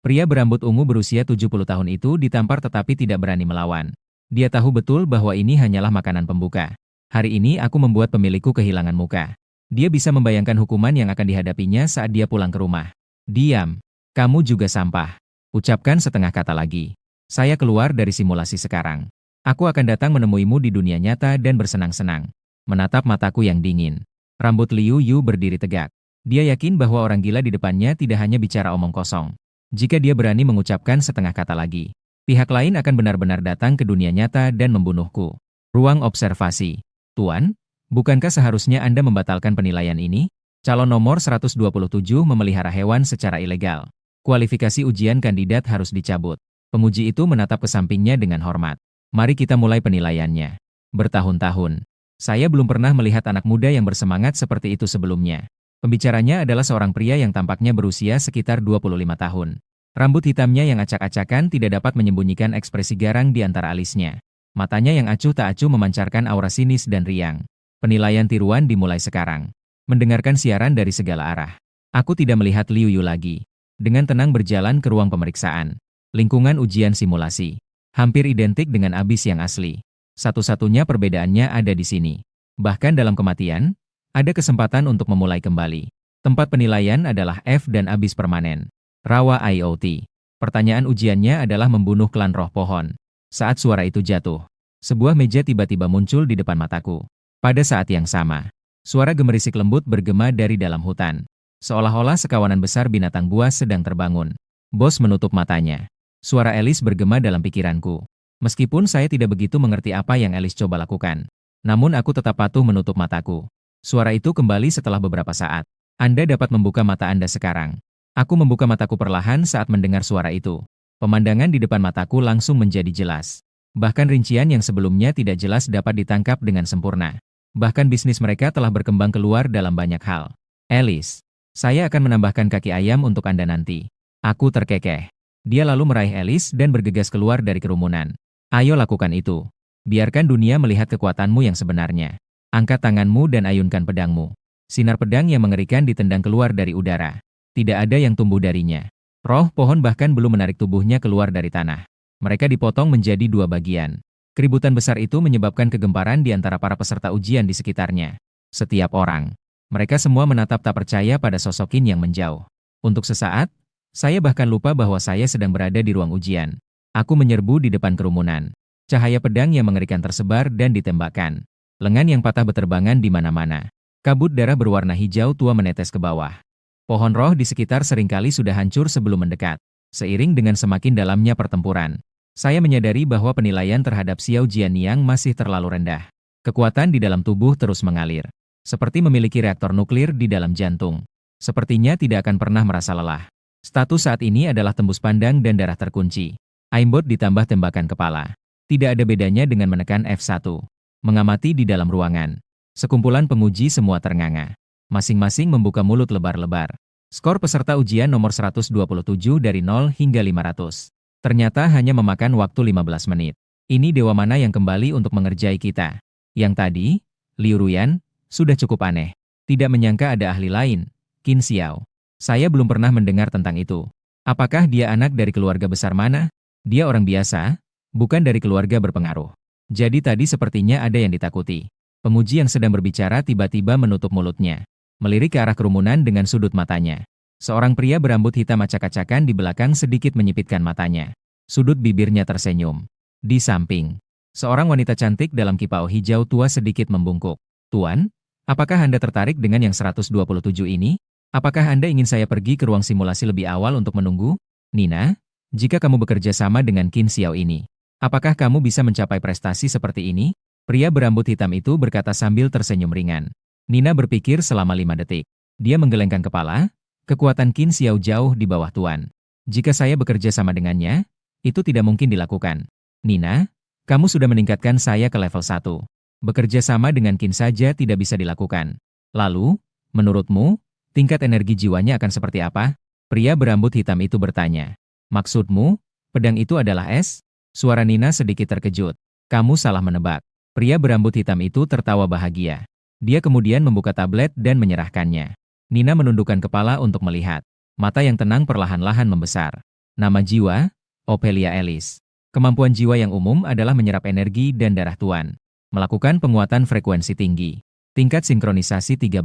Pria berambut ungu berusia 70 tahun itu ditampar tetapi tidak berani melawan. Dia tahu betul bahwa ini hanyalah makanan pembuka. Hari ini aku membuat pemilikku kehilangan muka. Dia bisa membayangkan hukuman yang akan dihadapinya saat dia pulang ke rumah. Diam. Kamu juga sampah. Ucapkan setengah kata lagi. Saya keluar dari simulasi sekarang. Aku akan datang menemuimu di dunia nyata dan bersenang-senang. Menatap mataku yang dingin. Rambut Liu Yu berdiri tegak. Dia yakin bahwa orang gila di depannya tidak hanya bicara omong kosong. Jika dia berani mengucapkan setengah kata lagi, pihak lain akan benar-benar datang ke dunia nyata dan membunuhku. Ruang observasi. Tuan, bukankah seharusnya Anda membatalkan penilaian ini? Calon nomor 127 memelihara hewan secara ilegal. Kualifikasi ujian kandidat harus dicabut. Pemuji itu menatap ke sampingnya dengan hormat. Mari kita mulai penilaiannya. Bertahun-tahun, saya belum pernah melihat anak muda yang bersemangat seperti itu sebelumnya. Pembicaranya adalah seorang pria yang tampaknya berusia sekitar 25 tahun. Rambut hitamnya yang acak-acakan tidak dapat menyembunyikan ekspresi garang di antara alisnya. Matanya yang acuh tak acuh memancarkan aura sinis dan riang. Penilaian tiruan dimulai sekarang. Mendengarkan siaran dari segala arah. Aku tidak melihat Liu Yu lagi. Dengan tenang berjalan ke ruang pemeriksaan. Lingkungan ujian simulasi. Hampir identik dengan abis yang asli. Satu-satunya perbedaannya ada di sini. Bahkan dalam kematian, ada kesempatan untuk memulai kembali. Tempat penilaian adalah F dan abis permanen. Rawa IoT. Pertanyaan ujiannya adalah membunuh klan roh pohon. Saat suara itu jatuh, sebuah meja tiba-tiba muncul di depan mataku. Pada saat yang sama, suara gemerisik lembut bergema dari dalam hutan. Seolah-olah sekawanan besar binatang buas sedang terbangun. Bos menutup matanya. Suara Alice bergema dalam pikiranku. Meskipun saya tidak begitu mengerti apa yang Alice coba lakukan. Namun aku tetap patuh menutup mataku. Suara itu kembali setelah beberapa saat. Anda dapat membuka mata Anda sekarang. Aku membuka mataku perlahan saat mendengar suara itu. Pemandangan di depan mataku langsung menjadi jelas. Bahkan rincian yang sebelumnya tidak jelas dapat ditangkap dengan sempurna. Bahkan bisnis mereka telah berkembang keluar dalam banyak hal. Alice, saya akan menambahkan kaki ayam untuk Anda nanti. Aku terkekeh. Dia lalu meraih Alice dan bergegas keluar dari kerumunan. Ayo lakukan itu. Biarkan dunia melihat kekuatanmu yang sebenarnya. Angkat tanganmu dan ayunkan pedangmu. Sinar pedang yang mengerikan ditendang keluar dari udara. Tidak ada yang tumbuh darinya. Roh pohon bahkan belum menarik tubuhnya keluar dari tanah. Mereka dipotong menjadi dua bagian. Keributan besar itu menyebabkan kegemparan di antara para peserta ujian di sekitarnya. Setiap orang. Mereka semua menatap tak percaya pada sosok Qin yang menjauh. Untuk sesaat, saya bahkan lupa bahwa saya sedang berada di ruang ujian. Aku menyerbu di depan kerumunan. Cahaya pedang yang mengerikan tersebar dan ditembakkan. Lengan yang patah beterbangan di mana-mana. Kabut darah berwarna hijau tua menetes ke bawah. Pohon roh di sekitar seringkali sudah hancur sebelum mendekat. Seiring dengan semakin dalamnya pertempuran, saya menyadari bahwa penilaian terhadap Xiao Jianyang masih terlalu rendah. Kekuatan di dalam tubuh terus mengalir. Seperti memiliki reaktor nuklir di dalam jantung. Sepertinya tidak akan pernah merasa lelah. Status saat ini adalah tembus pandang dan darah terkunci. Aimbot ditambah tembakan kepala. Tidak ada bedanya dengan menekan F1. Mengamati di dalam ruangan. Sekumpulan penguji semua ternganga. Masing-masing membuka mulut lebar-lebar. Skor peserta ujian nomor 127 dari 0 hingga 500. Ternyata hanya memakan waktu 15 menit. Ini dewa mana yang kembali untuk mengerjai kita? Yang tadi, Liu Ruyan, sudah cukup aneh. Tidak menyangka ada ahli lain, Qin Xiao. Saya belum pernah mendengar tentang itu. Apakah dia anak dari keluarga besar mana? Dia orang biasa, bukan dari keluarga berpengaruh. Jadi tadi sepertinya ada yang ditakuti. Pemuji yang sedang berbicara tiba-tiba menutup mulutnya. Melirik ke arah kerumunan dengan sudut matanya. Seorang pria berambut hitam acak-acakan di belakang sedikit menyipitkan matanya. Sudut bibirnya tersenyum. Di samping, seorang wanita cantik dalam kipau hijau tua sedikit membungkuk. Tuan, apakah Anda tertarik dengan yang 127 ini? Apakah Anda ingin saya pergi ke ruang simulasi lebih awal untuk menunggu? Nina, jika kamu bekerja sama dengan Qin Xiao ini, apakah kamu bisa mencapai prestasi seperti ini? Pria berambut hitam itu berkata sambil tersenyum ringan. Nina berpikir selama 5 detik. Dia menggelengkan kepala. Kekuatan Qin Xiao jauh di bawah Tuan. Jika saya bekerja sama dengannya, Itu tidak mungkin dilakukan. Nina, kamu sudah meningkatkan saya ke level 1. Bekerja sama dengan Qin saja tidak bisa dilakukan. Lalu, menurutmu, tingkat energi jiwanya akan seperti apa? Pria berambut hitam itu bertanya. Maksudmu, pedang itu adalah es? Suara Nina sedikit terkejut. Kamu salah menebak. Pria berambut hitam itu tertawa bahagia. Dia kemudian membuka tablet dan menyerahkannya. Nina menundukkan kepala untuk melihat. Mata yang tenang perlahan-lahan membesar. Nama jiwa, Ophelia Ellis. Kemampuan jiwa yang umum adalah menyerap energi dan darah tuan. Melakukan penguatan frekuensi tinggi. Tingkat sinkronisasi 13.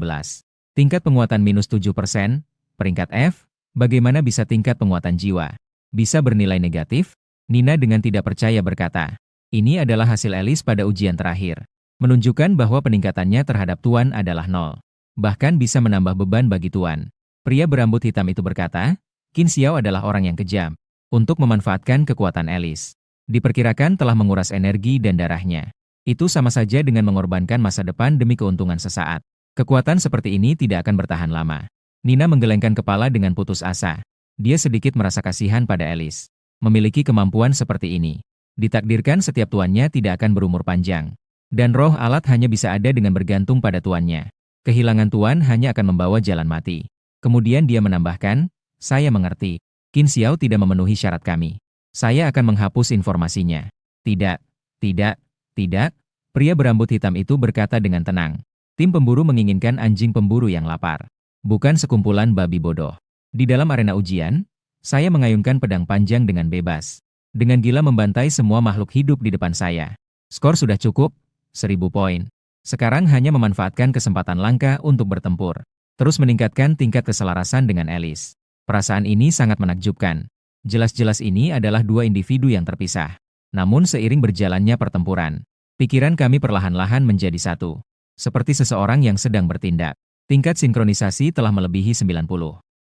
Tingkat penguatan -7%. Peringkat F. Bagaimana bisa tingkat penguatan jiwa bisa bernilai negatif? Nina dengan tidak percaya berkata. Ini adalah hasil Ellis pada ujian terakhir. Menunjukkan bahwa peningkatannya terhadap Tuan adalah 0. Bahkan bisa menambah beban bagi Tuan. Pria berambut hitam itu berkata, Qin Xiao adalah orang yang kejam. Untuk memanfaatkan kekuatan Ellis. Diperkirakan telah menguras energi dan darahnya. Itu sama saja dengan mengorbankan masa depan demi keuntungan sesaat. Kekuatan seperti ini tidak akan bertahan lama. Nina menggelengkan kepala dengan putus asa. Dia sedikit merasa kasihan pada Ellis. Memiliki kemampuan seperti ini. Ditakdirkan setiap tuannya tidak akan berumur panjang. Dan roh alat hanya bisa ada dengan bergantung pada tuannya. Kehilangan tuan hanya akan membawa jalan mati. Kemudian dia menambahkan, saya mengerti. Qin Xiao tidak memenuhi syarat kami. Saya akan menghapus informasinya. Tidak, tidak, tidak. Pria berambut hitam itu berkata dengan tenang. Tim pemburu menginginkan anjing pemburu yang lapar. Bukan sekumpulan babi bodoh. Di dalam arena ujian, saya mengayunkan pedang panjang dengan bebas. Dengan gila membantai semua makhluk hidup di depan saya. Skor sudah cukup. 1000 poin. Sekarang hanya memanfaatkan kesempatan langka untuk bertempur. Terus meningkatkan tingkat keselarasan dengan Ellis. Perasaan ini sangat menakjubkan. Jelas-jelas ini adalah dua individu yang terpisah. Namun seiring berjalannya pertempuran, pikiran kami perlahan-lahan menjadi satu. Seperti seseorang yang sedang bertindak. Tingkat sinkronisasi telah melebihi 90.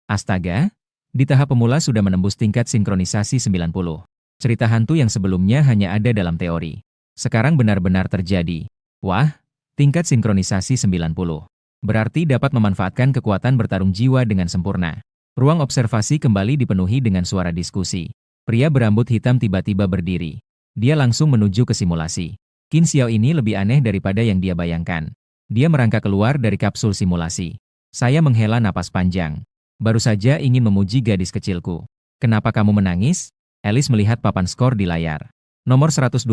Astaga, di tahap pemula sudah menembus tingkat sinkronisasi 90. Cerita hantu yang sebelumnya hanya ada dalam teori. Sekarang benar-benar terjadi. Wah, tingkat sinkronisasi 90. Berarti dapat memanfaatkan kekuatan bertarung jiwa dengan sempurna. Ruang observasi kembali dipenuhi dengan suara diskusi. Pria berambut hitam tiba-tiba berdiri. Dia langsung menuju ke simulasi. Qin Xiao ini lebih aneh daripada yang dia bayangkan. Dia merangkak keluar dari kapsul simulasi. Saya menghela napas panjang. Baru saja ingin memuji gadis kecilku. Kenapa kamu menangis? Ellis melihat papan skor di layar. Nomor 127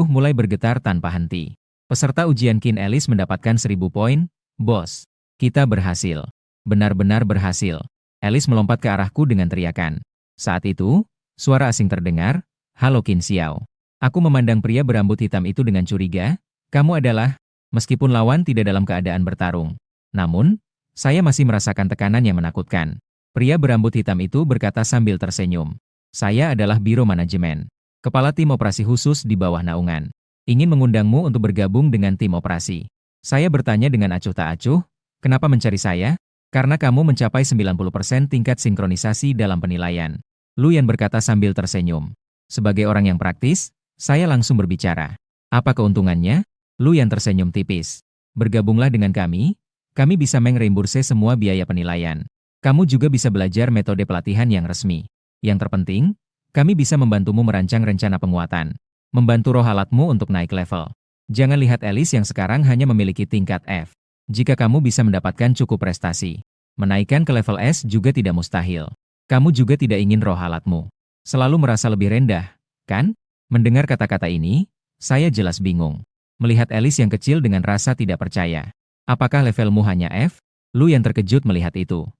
mulai bergetar tanpa henti. Peserta ujian Qin Ellis mendapatkan 1000 poin. Bos, kita berhasil. Benar-benar berhasil. Ellis melompat ke arahku dengan teriakan. Saat itu, suara asing terdengar. Halo Qin Xiao. Aku memandang pria berambut hitam itu dengan curiga. Kamu adalah, meskipun lawan tidak dalam keadaan bertarung. Namun, saya masih merasakan tekanan yang menakutkan. Pria berambut hitam itu berkata sambil tersenyum. Saya adalah Biro Manajemen. Kepala tim operasi khusus di bawah naungan. Ingin mengundangmu untuk bergabung dengan tim operasi. Saya bertanya dengan acuh tak acuh, kenapa mencari saya? Karena kamu mencapai 90% tingkat sinkronisasi dalam penilaian. Lu Yan berkata sambil tersenyum. Sebagai orang yang praktis, saya langsung berbicara. Apa keuntungannya? Lu Yan tersenyum tipis. Bergabunglah dengan kami bisa mengreimburse semua biaya penilaian. Kamu juga bisa belajar metode pelatihan yang resmi. Yang terpenting, kami bisa membantumu merancang rencana penguatan. Membantu roh alatmu untuk naik level. Jangan lihat Ellis yang sekarang hanya memiliki tingkat F. Jika kamu bisa mendapatkan cukup prestasi, menaikkan ke level S juga tidak mustahil. Kamu juga tidak ingin roh alatmu selalu merasa lebih rendah, kan? Mendengar kata-kata ini, saya jelas bingung. Melihat Ellis yang kecil dengan rasa tidak percaya. Apakah levelmu hanya F? Lu yang terkejut melihat itu.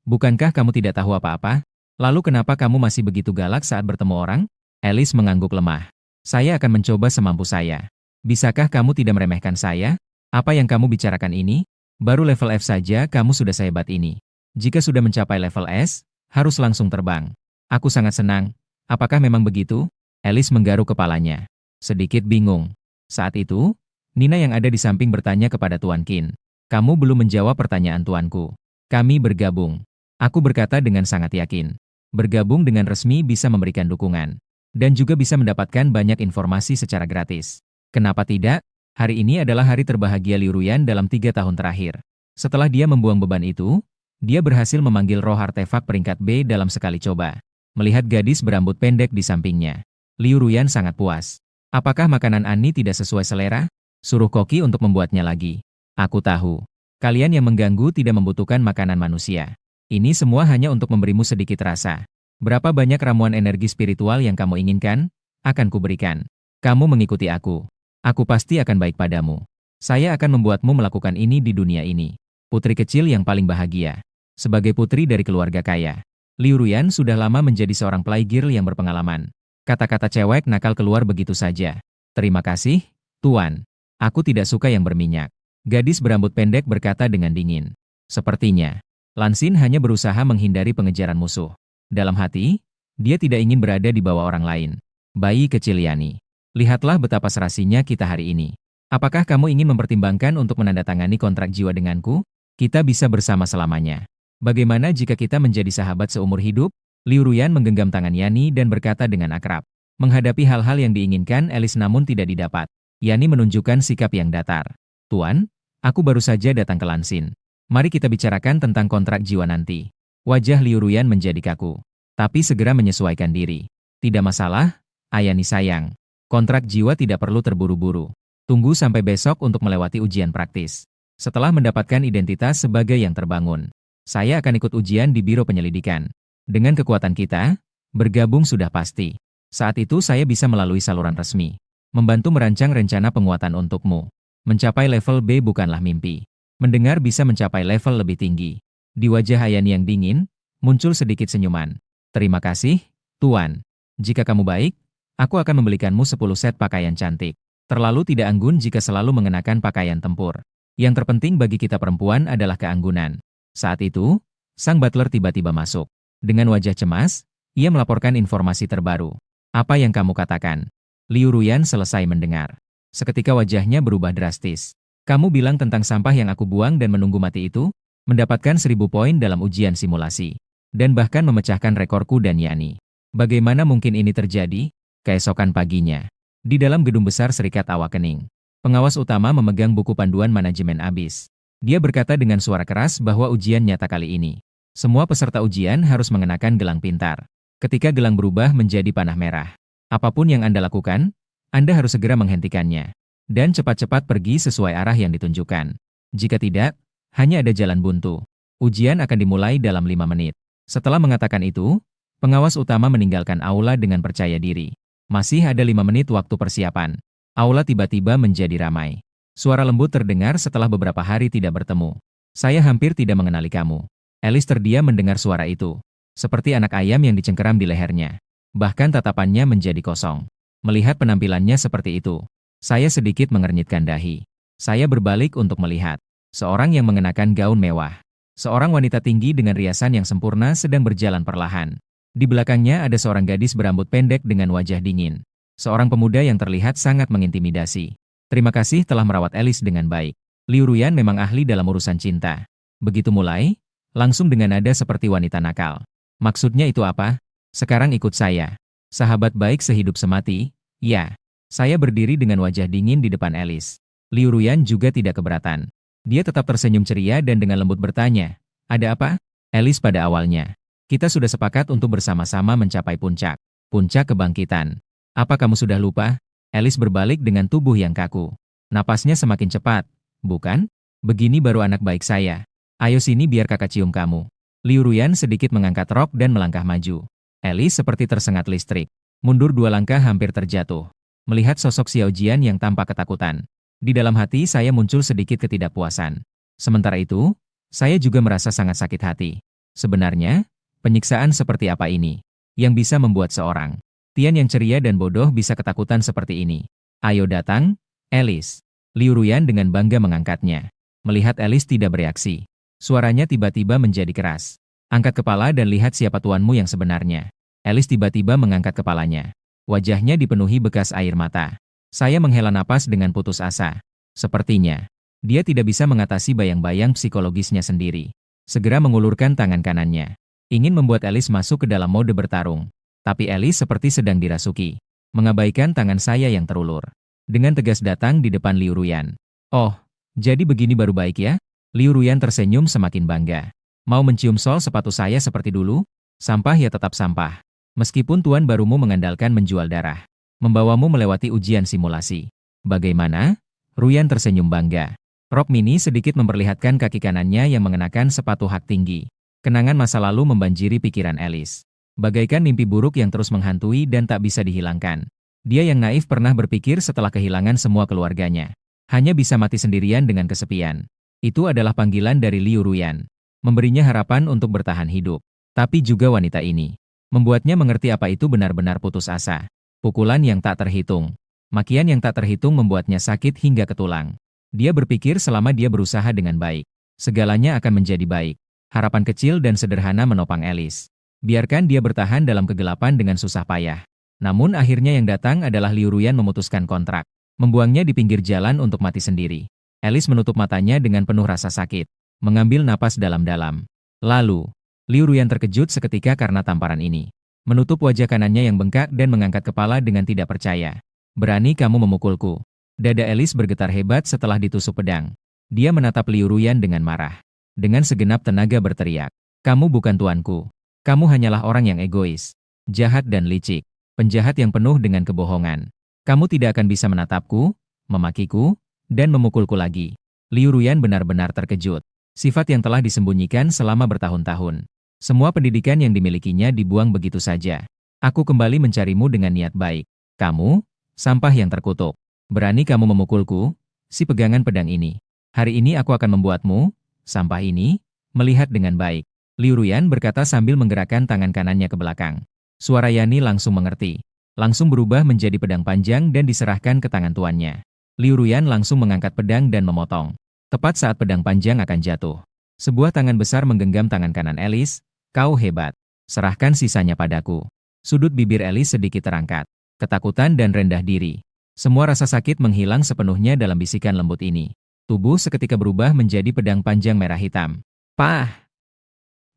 Bukankah kamu tidak tahu apa-apa? Lalu kenapa kamu masih begitu galak saat bertemu orang? Ellis mengangguk lemah. Saya akan mencoba semampu saya. Bisakah kamu tidak meremehkan saya? Apa yang kamu bicarakan ini? Baru level F saja kamu sudah sehebat ini. Jika sudah mencapai level S, harus langsung terbang. Aku sangat senang. Apakah memang begitu? Ellis menggaruk kepalanya. Sedikit bingung. Saat itu, Nina yang ada di samping bertanya kepada Tuan Qin. Kamu belum menjawab pertanyaan tuanku. Kami bergabung. Aku berkata dengan sangat yakin. Bergabung dengan resmi bisa memberikan dukungan. Dan juga bisa mendapatkan banyak informasi secara gratis. Kenapa tidak? Hari ini adalah hari terbahagia Liu Ruyan dalam 3 tahun terakhir. Setelah dia membuang beban itu, dia berhasil memanggil roh artefak peringkat B dalam sekali coba. melihat gadis berambut pendek di sampingnya. Liu Ruyan sangat puas. Apakah makanan Annie tidak sesuai selera? Suruh koki untuk membuatnya lagi. Aku tahu. Kalian yang mengganggu tidak membutuhkan makanan manusia. Ini semua hanya untuk memberimu sedikit rasa. Berapa banyak ramuan energi spiritual yang kamu inginkan? Akan kuberikan. Kamu mengikuti aku. Aku pasti akan baik padamu. Saya akan membuatmu melakukan ini di dunia ini. Putri kecil yang paling bahagia. Sebagai putri dari keluarga kaya, Liu Ruyan sudah lama menjadi seorang playgirl yang berpengalaman. Kata-kata cewek nakal keluar begitu saja. Terima kasih, Tuan. Aku tidak suka yang berminyak. Gadis berambut pendek berkata dengan dingin. Sepertinya, Lansin hanya berusaha menghindari pengejaran musuh. Dalam hati, dia tidak ingin berada di bawah orang lain. Bayi kecil Yani. Lihatlah betapa serasinya kita hari ini. Apakah kamu ingin mempertimbangkan untuk menandatangani kontrak jiwa denganku? Kita bisa bersama selamanya. Bagaimana jika kita menjadi sahabat seumur hidup? Liu Ruyan menggenggam tangan Yani dan berkata dengan akrab. Menghadapi hal-hal yang diinginkan Alice namun tidak didapat. Yani menunjukkan sikap yang datar. Tuan, aku baru saja datang ke Lansin. Mari kita bicarakan tentang kontrak jiwa nanti. Wajah Liu Ruyan menjadi kaku. Tapi segera menyesuaikan diri. Tidak masalah, Ayani sayang. Kontrak jiwa tidak perlu terburu-buru. Tunggu sampai besok untuk melewati ujian praktis. Setelah mendapatkan identitas sebagai yang terbangun, saya akan ikut ujian di Biro Penyelidikan. Dengan kekuatan kita, bergabung sudah pasti. Saat itu saya bisa melalui saluran resmi. Membantu merancang rencana penguatan untukmu. Mencapai level B bukanlah mimpi. Mendengar bisa mencapai level lebih tinggi. Di wajah Ayani yang dingin, muncul sedikit senyuman. Terima kasih, Tuan. Jika kamu baik, aku akan membelikanmu 10 set pakaian cantik. Terlalu tidak anggun jika selalu mengenakan pakaian tempur. Yang terpenting bagi kita perempuan adalah keanggunan. Saat itu, sang butler tiba-tiba masuk. Dengan wajah cemas, ia melaporkan informasi terbaru. Apa yang kamu katakan? Liu Ruyan selesai mendengar. Seketika wajahnya berubah drastis. Kamu bilang tentang sampah yang aku buang dan menunggu mati itu? Mendapatkan 1000 poin dalam ujian simulasi. Dan bahkan memecahkan rekorku dan Yani. Bagaimana mungkin ini terjadi? Keesokan paginya. Di dalam gedung besar Serikat Awakening, pengawas utama memegang buku panduan manajemen abis. Dia berkata dengan suara keras bahwa ujian nyata kali ini. Semua peserta ujian harus mengenakan gelang pintar. Ketika gelang berubah menjadi panah merah. Apapun yang Anda lakukan, Anda harus segera menghentikannya. Dan cepat-cepat pergi sesuai arah yang ditunjukkan. Jika tidak, hanya ada jalan buntu. Ujian akan dimulai dalam 5 menit. Setelah mengatakan itu, pengawas utama meninggalkan aula dengan percaya diri. Masih ada 5 menit waktu persiapan. Aula tiba-tiba menjadi ramai. Suara lembut terdengar setelah beberapa hari tidak bertemu. Saya hampir tidak mengenali kamu. Alice terdiam mendengar suara itu. Seperti anak ayam yang dicengkeram di lehernya. Bahkan tatapannya menjadi kosong. Melihat penampilannya seperti itu, saya sedikit mengernyitkan dahi. Saya berbalik untuk melihat. Seorang yang mengenakan gaun mewah. Seorang wanita tinggi dengan riasan yang sempurna sedang berjalan perlahan. Di belakangnya ada seorang gadis berambut pendek dengan wajah dingin. Seorang pemuda yang terlihat sangat mengintimidasi. Terima kasih telah merawat Alice dengan baik. Liu Ruyan memang ahli dalam urusan cinta. Begitu mulai, langsung dengan nada seperti wanita nakal. Maksudnya itu apa? Sekarang ikut saya. Sahabat baik sehidup semati, ya. Saya berdiri dengan wajah dingin di depan Alice. Liu Ruyan juga tidak keberatan. Dia tetap tersenyum ceria dan dengan lembut bertanya, ada apa? Alice pada awalnya. Kita sudah sepakat untuk bersama-sama mencapai puncak. Puncak kebangkitan. Apa kamu sudah lupa? Alice berbalik dengan tubuh yang kaku. Napasnya semakin cepat, bukan? Begini baru anak baik saya. Ayo sini biar kakak cium kamu. Liu Ruyan sedikit mengangkat rok dan melangkah maju. Alice seperti tersengat listrik. Mundur 2 langkah hampir terjatuh. Melihat sosok Xiao Jian yang tampak ketakutan. Di dalam hati saya muncul sedikit ketidakpuasan. Sementara itu, saya juga merasa sangat sakit hati. Sebenarnya, penyiksaan seperti apa ini? Yang bisa membuat seorang Tian yang ceria dan bodoh bisa ketakutan seperti ini. Ayo datang, Alice. Liu Ruyan dengan bangga mengangkatnya. Melihat Alice tidak bereaksi. Suaranya tiba-tiba menjadi keras. Angkat kepala dan lihat siapa tuanmu yang sebenarnya. Alice tiba-tiba mengangkat kepalanya. Wajahnya dipenuhi bekas air mata. Saya menghela napas dengan putus asa. Sepertinya, dia tidak bisa mengatasi bayang-bayang psikologisnya sendiri. Segera mengulurkan tangan kanannya. Ingin membuat Alice masuk ke dalam mode bertarung. Tapi Alice seperti sedang dirasuki. Mengabaikan tangan saya yang terulur. Dengan tegas datang di depan Liu Ruyan. Oh, jadi begini baru baik ya? Liu Ruyan tersenyum semakin bangga. Mau mencium sol sepatu saya seperti dulu? Sampah ya tetap sampah. Meskipun tuan barumu mengandalkan menjual darah, membawamu melewati ujian simulasi. Bagaimana? Ruyan tersenyum bangga. Rok mini sedikit memperlihatkan kaki kanannya yang mengenakan sepatu hak tinggi. Kenangan masa lalu membanjiri pikiran Alice. Bagaikan mimpi buruk yang terus menghantui dan tak bisa dihilangkan. Dia yang naif pernah berpikir setelah kehilangan semua keluarganya, hanya bisa mati sendirian dengan kesepian. Itu adalah panggilan dari Liu Ruyan. Memberinya harapan untuk bertahan hidup. Tapi juga wanita ini membuatnya mengerti apa itu benar-benar putus asa. Pukulan yang tak terhitung. Makian yang tak terhitung membuatnya sakit hingga ke tulang. Dia berpikir selama dia berusaha dengan baik, segalanya akan menjadi baik. Harapan kecil dan sederhana menopang Alice. Biarkan dia bertahan dalam kegelapan dengan susah payah. Namun akhirnya yang datang adalah Liu Ruyan memutuskan kontrak. Membuangnya di pinggir jalan untuk mati sendiri. Alice menutup matanya dengan penuh rasa sakit. Mengambil napas dalam-dalam. Lalu, Liu Ruyan terkejut seketika karena tamparan ini. Menutup wajah kanannya yang bengkak dan mengangkat kepala dengan tidak percaya. Berani kamu memukulku. Dada Alice bergetar hebat setelah ditusuk pedang. Dia menatap Liu Ruyan dengan marah. Dengan segenap tenaga berteriak. Kamu bukan tuanku. Kamu hanyalah orang yang egois. Jahat dan licik. Penjahat yang penuh dengan kebohongan. Kamu tidak akan bisa menatapku, memakiku, dan memukulku lagi. Liu Ruyan benar-benar terkejut. Sifat yang telah disembunyikan selama bertahun-tahun. Semua pendidikan yang dimilikinya dibuang begitu saja. Aku kembali mencarimu dengan niat baik. Kamu, sampah yang terkutuk. Berani kamu memukulku, si pegangan pedang ini. Hari ini aku akan membuatmu, sampah ini, melihat dengan baik. Liu Ruyan berkata sambil menggerakkan tangan kanannya ke belakang. Suara Yani langsung mengerti. Langsung berubah menjadi pedang panjang dan diserahkan ke tangan tuannya. Liu Ruyan langsung mengangkat pedang dan memotong. Tepat saat pedang panjang akan jatuh. Sebuah tangan besar menggenggam tangan kanan Alice. Kau hebat. Serahkan sisanya padaku. Sudut bibir Alice sedikit terangkat. Ketakutan dan rendah diri. Semua rasa sakit menghilang sepenuhnya dalam bisikan lembut ini. Tubuh seketika berubah menjadi pedang panjang merah hitam. Pah!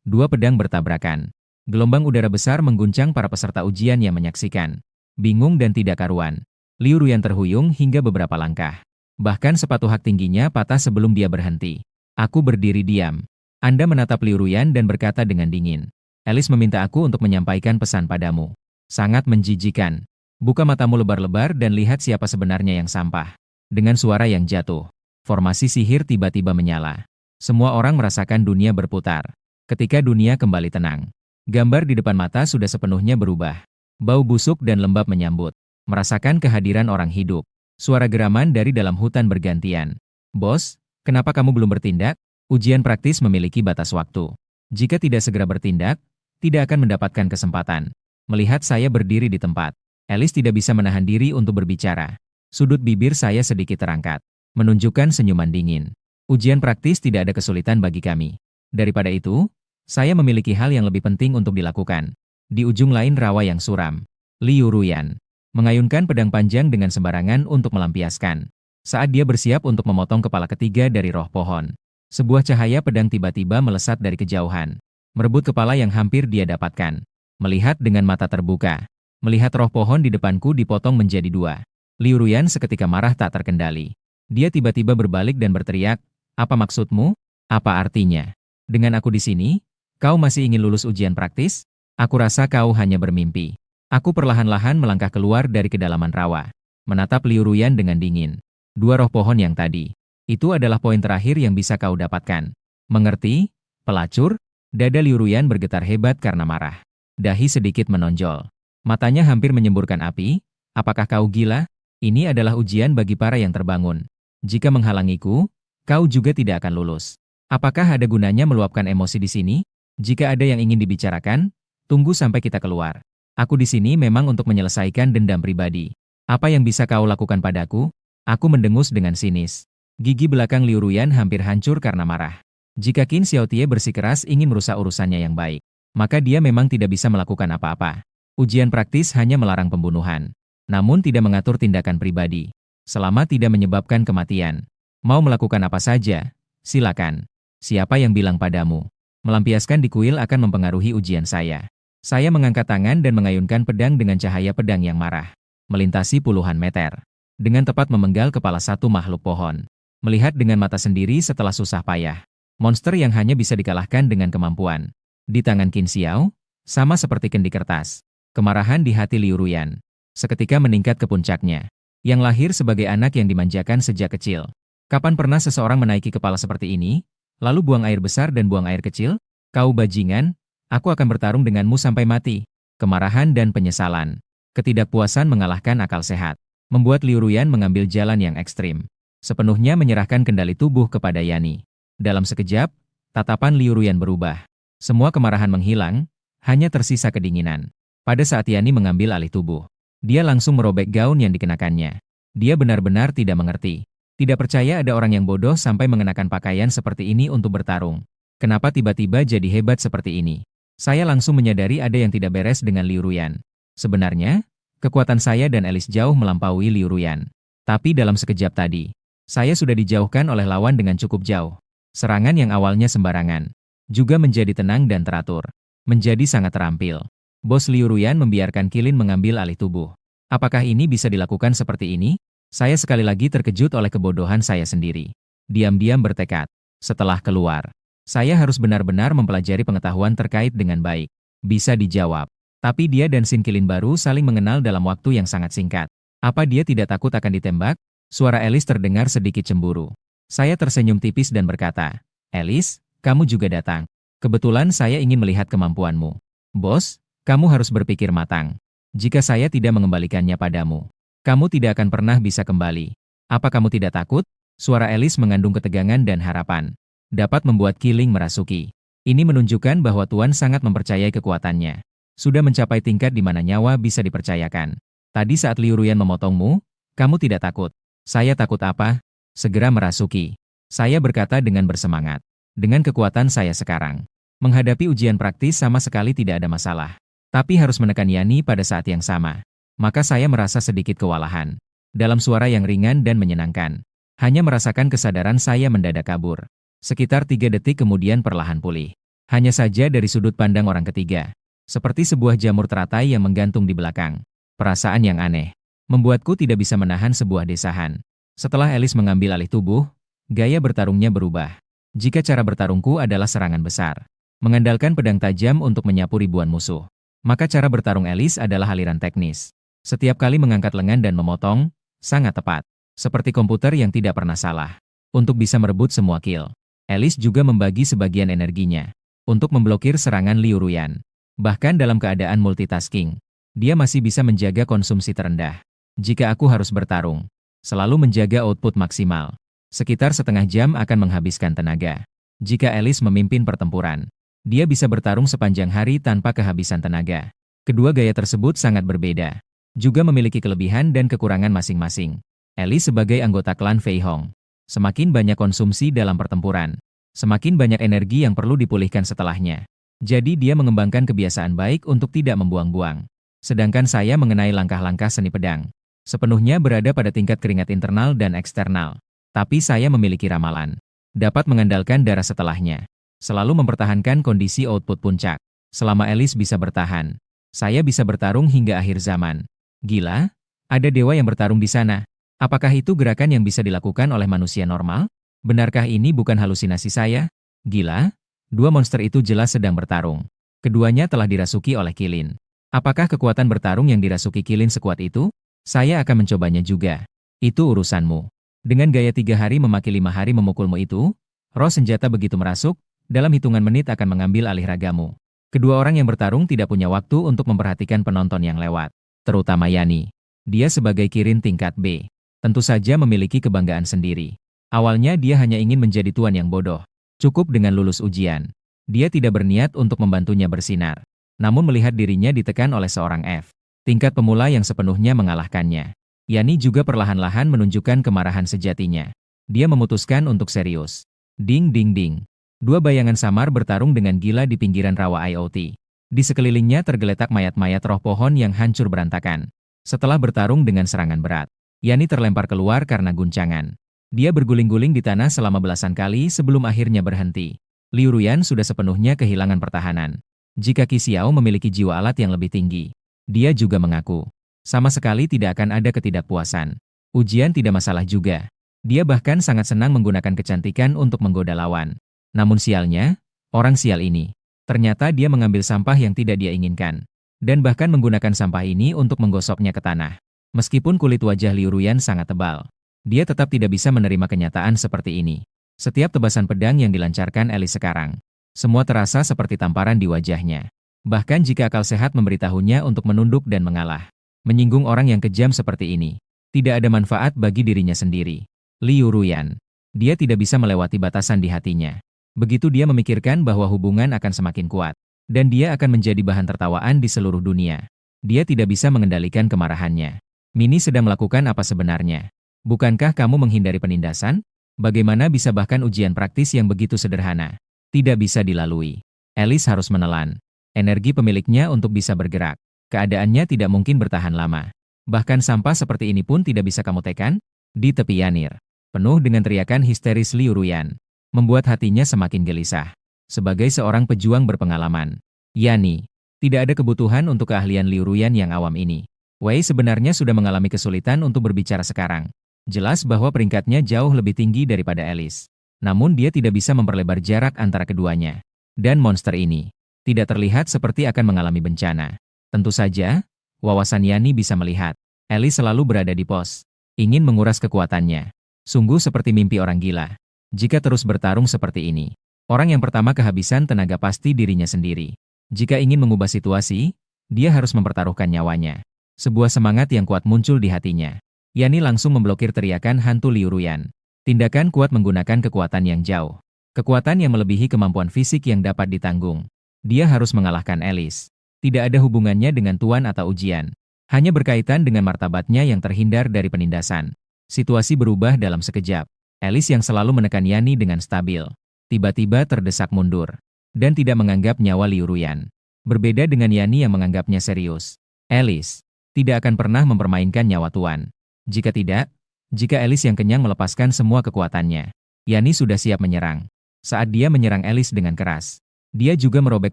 Dua pedang bertabrakan. Gelombang udara besar mengguncang para peserta ujian yang menyaksikan. Bingung dan tidak karuan. Liu Ruyan terhuyung hingga beberapa langkah. Bahkan sepatu hak tingginya patah sebelum dia berhenti. Aku berdiri diam. Anda menatap Liu Ruyan dan berkata dengan dingin. Alice meminta aku untuk menyampaikan pesan padamu. Sangat menjijikan. Buka matamu lebar-lebar dan lihat siapa sebenarnya yang sampah. Dengan suara yang jatuh, formasi sihir tiba-tiba menyala. Semua orang merasakan dunia berputar. Ketika dunia kembali tenang, gambar di depan mata sudah sepenuhnya berubah. Bau busuk dan lembab menyambut. Merasakan kehadiran orang hidup. Suara geraman dari dalam hutan bergantian. Bos, kenapa kamu belum bertindak? Ujian praktis memiliki batas waktu. Jika tidak segera bertindak, tidak akan mendapatkan kesempatan. Melihat saya berdiri di tempat, Alice tidak bisa menahan diri untuk berbicara. Sudut bibir saya sedikit terangkat, menunjukkan senyuman dingin. Ujian praktis tidak ada kesulitan bagi kami. Daripada itu, saya memiliki hal yang lebih penting untuk dilakukan. Di ujung lain rawa yang suram, Liu Ruyan mengayunkan pedang panjang dengan sembarangan untuk melampiaskan. Saat dia bersiap untuk memotong kepala ketiga dari roh pohon, sebuah cahaya pedang tiba-tiba melesat dari kejauhan, merebut kepala yang hampir dia dapatkan. Melihat dengan mata terbuka, melihat roh pohon di depanku dipotong menjadi dua. Liu Ruyan seketika marah tak terkendali. Dia tiba-tiba berbalik dan berteriak, "Apa maksudmu? Apa artinya? Dengan aku di sini, kau masih ingin lulus ujian praktis? Aku rasa kau hanya bermimpi." Aku perlahan-lahan melangkah keluar dari kedalaman rawa, menatap Liu Ruyan dengan dingin. Dua roh pohon yang tadi, itu adalah poin terakhir yang bisa kau dapatkan. Mengerti, pelacur? Dada Liu Ruyan bergetar hebat karena marah. Dahi sedikit menonjol. Matanya hampir menyemburkan api. Apakah kau gila? Ini adalah ujian bagi para yang terbangun. Jika menghalangiku, kau juga tidak akan lulus. Apakah ada gunanya meluapkan emosi di sini? Jika ada yang ingin dibicarakan, tunggu sampai kita keluar. Aku di sini memang untuk menyelesaikan dendam pribadi. Apa yang bisa kau lakukan padaku? Aku mendengus dengan sinis. Gigi belakang Liu Ruyan hampir hancur karena marah. Jika Qin Xiaotie bersikeras ingin merusak urusannya yang baik, maka dia memang tidak bisa melakukan apa-apa. Ujian praktis hanya melarang pembunuhan, namun tidak mengatur tindakan pribadi. Selama tidak menyebabkan kematian, mau melakukan apa saja, silakan. Siapa yang bilang padamu? Melampiaskan di kuil akan mempengaruhi ujian saya. Saya mengangkat tangan dan mengayunkan pedang dengan cahaya pedang yang marah, melintasi puluhan meter. Dengan tepat memenggal kepala satu makhluk pohon. Melihat dengan mata sendiri setelah susah payah. Monster yang hanya bisa dikalahkan dengan kemampuan. Di tangan Qin Xiao, sama seperti kendi kertas. Kemarahan di hati Liu Ruyan seketika meningkat ke puncaknya. Yang lahir sebagai anak yang dimanjakan sejak kecil. Kapan pernah seseorang menaiki kepala seperti ini, lalu buang air besar dan buang air kecil? Kau bajingan, aku akan bertarung denganmu sampai mati. Kemarahan dan penyesalan. Ketidakpuasan mengalahkan akal sehat. Membuat Liu Ruyan mengambil jalan yang ekstrim. Sepenuhnya menyerahkan kendali tubuh kepada Yani. Dalam sekejap, tatapan Liu Ruyan berubah. Semua kemarahan menghilang, hanya tersisa kedinginan. Pada saat Yani mengambil alih tubuh, dia langsung merobek gaun yang dikenakannya. Dia benar-benar tidak mengerti. Tidak percaya ada orang yang bodoh sampai mengenakan pakaian seperti ini untuk bertarung. Kenapa tiba-tiba jadi hebat seperti ini? Saya langsung menyadari ada yang tidak beres dengan Liu Ruyan. Sebenarnya, kekuatan saya dan Alice jauh melampaui Liu Ruyan. Tapi dalam sekejap tadi, saya sudah dijauhkan oleh lawan dengan cukup jauh. Serangan yang awalnya sembarangan, juga menjadi tenang dan teratur. Menjadi sangat terampil. Bos Liu Ruyan membiarkan Qilin mengambil alih tubuh. Apakah ini bisa dilakukan seperti ini? Saya sekali lagi terkejut oleh kebodohan saya sendiri. Diam-diam bertekad. Setelah keluar, saya harus benar-benar mempelajari pengetahuan terkait dengan baik. Bisa dijawab. Tapi dia dan Sin Qilin baru saling mengenal dalam waktu yang sangat singkat. Apa dia tidak takut akan ditembak? Suara Alice terdengar sedikit cemburu. Saya tersenyum tipis dan berkata, Alice, kamu juga datang. Kebetulan saya ingin melihat kemampuanmu. Bos, kamu harus berpikir matang. Jika saya tidak mengembalikannya padamu, kamu tidak akan pernah bisa kembali. Apa kamu tidak takut? Suara Alice mengandung ketegangan dan harapan. Dapat membuat Qilin merasuki. Ini menunjukkan bahwa Tuan sangat mempercayai kekuatannya. Sudah mencapai tingkat di mana nyawa bisa dipercayakan. Tadi saat Liu Ruyan memotongmu, kamu tidak takut. Saya takut apa? Segera merasuki. Saya berkata dengan bersemangat. Dengan kekuatan saya sekarang, menghadapi ujian praktis sama sekali tidak ada masalah. Tapi harus menekan Yani pada saat yang sama. Maka saya merasa sedikit kewalahan. Dalam suara yang ringan dan menyenangkan. Hanya merasakan kesadaran saya mendadak kabur. Sekitar 3 detik kemudian perlahan pulih. Hanya saja dari sudut pandang orang ketiga. Seperti sebuah jamur teratai yang menggantung di belakang. Perasaan yang aneh. Membuatku tidak bisa menahan sebuah desahan. Setelah Alice mengambil alih tubuh, gaya bertarungnya berubah. Jika cara bertarungku adalah serangan besar. Mengandalkan pedang tajam untuk menyapu ribuan musuh. Maka cara bertarung Alice adalah aliran teknis. Setiap kali mengangkat lengan dan memotong, sangat tepat. Seperti komputer yang tidak pernah salah. Untuk bisa merebut semua kill, Alice juga membagi sebagian energinya untuk memblokir serangan Liu Ruyan. Bahkan dalam keadaan multitasking, dia masih bisa menjaga konsumsi terendah. Jika aku harus bertarung, selalu menjaga output maksimal. Sekitar setengah jam akan menghabiskan tenaga. Jika Alice memimpin pertempuran, dia bisa bertarung sepanjang hari tanpa kehabisan tenaga. Kedua gaya tersebut sangat berbeda. Juga memiliki kelebihan dan kekurangan masing-masing. Alice sebagai anggota klan Fei Hong. Semakin banyak konsumsi dalam pertempuran, semakin banyak energi yang perlu dipulihkan setelahnya. Jadi dia mengembangkan kebiasaan baik untuk tidak membuang-buang. Sedangkan saya mengenai langkah-langkah seni pedang. Sepenuhnya berada pada tingkat keringat internal dan eksternal. Tapi saya memiliki ramalan. Dapat mengandalkan darah setelahnya. Selalu mempertahankan kondisi output puncak. Selama Alice bisa bertahan, saya bisa bertarung hingga akhir zaman. Gila, ada dewa yang bertarung di sana. Apakah itu gerakan yang bisa dilakukan oleh manusia normal? Benarkah ini bukan halusinasi saya? Gila, dua monster itu jelas sedang bertarung. Keduanya telah dirasuki oleh Qilin. Apakah kekuatan bertarung yang dirasuki Qilin sekuat itu? Saya akan mencobanya juga. Itu urusanmu. Dengan gaya 3 hari memaki 5 hari memukulmu itu, roh senjata begitu merasuk, dalam hitungan menit akan mengambil alih ragamu. Kedua orang yang bertarung tidak punya waktu untuk memperhatikan penonton yang lewat. Terutama Yani. Dia sebagai Kirin tingkat B. Tentu saja memiliki kebanggaan sendiri. Awalnya dia hanya ingin menjadi tuan yang bodoh. Cukup dengan lulus ujian. Dia tidak berniat untuk membantunya bersinar. Namun melihat dirinya ditekan oleh seorang F. Tingkat pemula yang sepenuhnya mengalahkannya. Yani juga perlahan-lahan menunjukkan kemarahan sejatinya. Dia memutuskan untuk serius. Ding ding ding. Dua bayangan samar bertarung dengan gila di pinggiran rawa IoT. Di sekelilingnya tergeletak mayat-mayat roh pohon yang hancur berantakan. Setelah bertarung dengan serangan berat, Yani terlempar keluar karena guncangan. Dia berguling-guling di tanah selama belasan kali sebelum akhirnya berhenti. Liu Ruyan sudah sepenuhnya kehilangan pertahanan. Jika Qi Xiao memiliki jiwa alat yang lebih tinggi, dia juga mengaku. Sama sekali tidak akan ada ketidakpuasan. Ujian tidak masalah juga. Dia bahkan sangat senang menggunakan kecantikan untuk menggoda lawan. Namun sialnya, orang sial ini, ternyata dia mengambil sampah yang tidak dia inginkan. dan bahkan menggunakan sampah ini untuk menggosoknya ke tanah. Meskipun kulit wajah Liu Ruyan sangat tebal, dia tetap tidak bisa menerima kenyataan seperti ini. Setiap tebasan pedang yang dilancarkan Alice sekarang, semua terasa seperti tamparan di wajahnya. Bahkan jika akal sehat memberitahunya untuk menunduk dan mengalah, menyinggung orang yang kejam seperti ini, tidak ada manfaat bagi dirinya sendiri. Liu Ruyan, dia tidak bisa melewati batasan di hatinya. Begitu dia memikirkan bahwa hubungan akan semakin kuat, dan dia akan menjadi bahan tertawaan di seluruh dunia. Dia tidak bisa mengendalikan kemarahannya. Mini sedang melakukan apa sebenarnya? Bukankah kamu menghindari penindasan? Bagaimana bisa bahkan ujian praktis yang begitu sederhana tidak bisa dilalui? Alice harus menelan energi pemiliknya untuk bisa bergerak. Keadaannya tidak mungkin bertahan lama. Bahkan sampah seperti ini pun tidak bisa kamu tekan? Di tepi Yanir, penuh dengan teriakan histeris Liu Ruyan, membuat hatinya semakin gelisah. Sebagai seorang pejuang berpengalaman, Yani, tidak ada kebutuhan untuk keahlian Liu Ruyan yang awam ini. Wei sebenarnya sudah mengalami kesulitan untuk berbicara sekarang. Jelas bahwa peringkatnya jauh lebih tinggi daripada Alice. Namun dia tidak bisa memperlebar jarak antara keduanya. Dan monster ini tidak terlihat seperti akan mengalami bencana. Tentu saja, wawasan Yani bisa melihat. Alice selalu berada di pos, ingin menguras kekuatannya. Sungguh seperti mimpi orang gila. Jika terus bertarung seperti ini, orang yang pertama kehabisan tenaga pasti dirinya sendiri. Jika ingin mengubah situasi, dia harus mempertaruhkan nyawanya. Sebuah semangat yang kuat muncul di hatinya. Yani langsung memblokir teriakan hantu Liu Ruyan. Tindakan kuat menggunakan kekuatan yang jauh. Kekuatan yang melebihi kemampuan fisik yang dapat ditanggung. Dia harus mengalahkan Alice. Tidak ada hubungannya dengan tuan atau ujian. Hanya berkaitan dengan martabatnya yang terhindar dari penindasan. Situasi berubah dalam sekejap. Alice yang selalu menekan Yani dengan stabil, tiba-tiba terdesak mundur. Dan tidak menganggap nyawa Liu Ruyan. Berbeda dengan Yani yang menganggapnya serius. Alice tidak akan pernah mempermainkan nyawa tuan. Jika tidak, jika Alice yang kenyang melepaskan semua kekuatannya, Yani sudah siap menyerang. Saat dia menyerang Alice dengan keras, dia juga merobek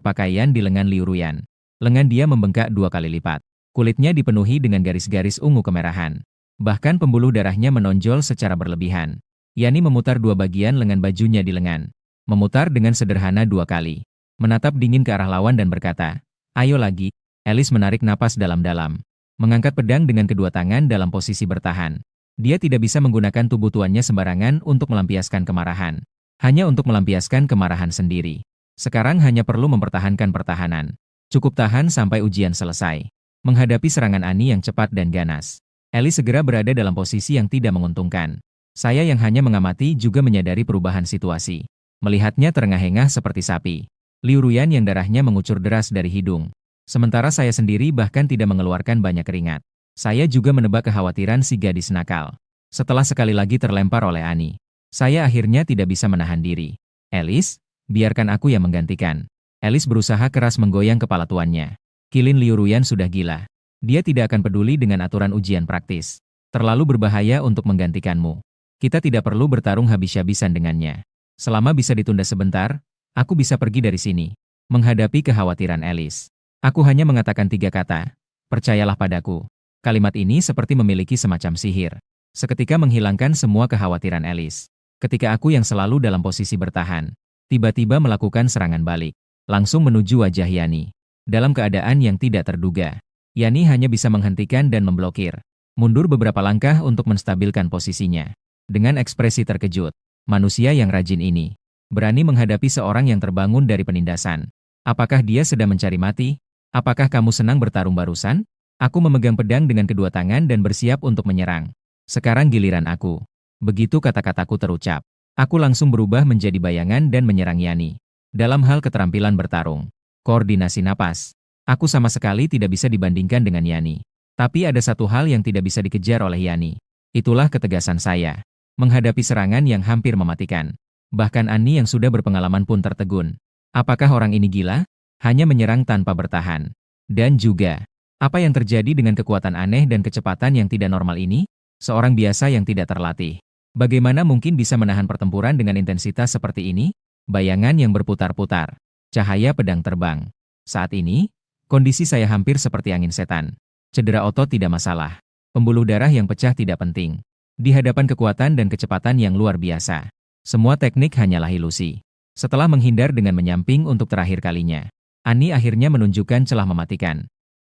pakaian di lengan Liu Ruyan. Lengan dia membengkak 2 kali lipat. Kulitnya dipenuhi dengan garis-garis ungu kemerahan. Bahkan pembuluh darahnya menonjol secara berlebihan. Yani memutar 2 bagian lengan bajunya di lengan. Memutar dengan sederhana 2 kali. Menatap dingin ke arah lawan dan berkata, "Ayo lagi." Alice menarik napas dalam-dalam. Mengangkat pedang dengan kedua tangan dalam posisi bertahan. Dia tidak bisa menggunakan tubuh tuannya sembarangan untuk melampiaskan kemarahan. Hanya untuk melampiaskan kemarahan sendiri. Sekarang hanya perlu mempertahankan pertahanan. Cukup tahan sampai ujian selesai. Menghadapi serangan Ani yang cepat dan ganas, Alice segera berada dalam posisi yang tidak menguntungkan. Saya yang hanya mengamati juga menyadari perubahan situasi. Melihatnya terengah-engah seperti sapi. Liu Ruyan yang darahnya mengucur deras dari hidung. Sementara saya sendiri bahkan tidak mengeluarkan banyak keringat. Saya juga menebak kekhawatiran si gadis nakal. Setelah sekali lagi terlempar oleh Ani, saya akhirnya tidak bisa menahan diri. Alice, biarkan aku yang menggantikan. Alice berusaha keras menggoyang kepala tuannya. Kilin Liu Ruyan sudah gila. Dia tidak akan peduli dengan aturan ujian praktis. Terlalu berbahaya untuk menggantikanmu. Kita tidak perlu bertarung habis-habisan dengannya. Selama bisa ditunda sebentar, aku bisa pergi dari sini. Menghadapi kekhawatiran Alice, aku hanya mengatakan 3 kata, "Percayalah padaku." Kalimat ini seperti memiliki semacam sihir. Seketika menghilangkan semua kekhawatiran Alice. Ketika aku yang selalu dalam posisi bertahan, tiba-tiba melakukan serangan balik. Langsung menuju wajah Yani. Dalam keadaan yang tidak terduga, Yani hanya bisa menghentikan dan memblokir. Mundur beberapa langkah untuk menstabilkan posisinya. Dengan ekspresi terkejut, manusia yang rajin ini berani menghadapi seorang yang terbangun dari penindasan. Apakah dia sedang mencari mati? Apakah kamu senang bertarung barusan? Aku memegang pedang dengan kedua tangan dan bersiap untuk menyerang. Sekarang giliran aku. Begitu kata-kataku terucap, aku langsung berubah menjadi bayangan dan menyerang Yani. Dalam hal keterampilan bertarung, koordinasi napas, aku sama sekali tidak bisa dibandingkan dengan Yani. Tapi ada satu hal yang tidak bisa dikejar oleh Yani. Itulah ketegasan saya. Menghadapi serangan yang hampir mematikan. Bahkan Ani yang sudah berpengalaman pun tertegun. Apakah orang ini gila? Hanya menyerang tanpa bertahan. Dan juga, apa yang terjadi dengan kekuatan aneh dan kecepatan yang tidak normal ini? Seorang biasa yang tidak terlatih. Bagaimana mungkin bisa menahan pertempuran dengan intensitas seperti ini? Bayangan yang berputar-putar. Cahaya pedang terbang. Saat ini, kondisi saya hampir seperti angin setan. Cedera otot tidak masalah. Pembuluh darah yang pecah tidak penting. Di hadapan kekuatan dan kecepatan yang luar biasa, semua teknik hanyalah ilusi. Setelah menghindar dengan menyamping untuk terakhir kalinya, Ani akhirnya menunjukkan celah mematikan.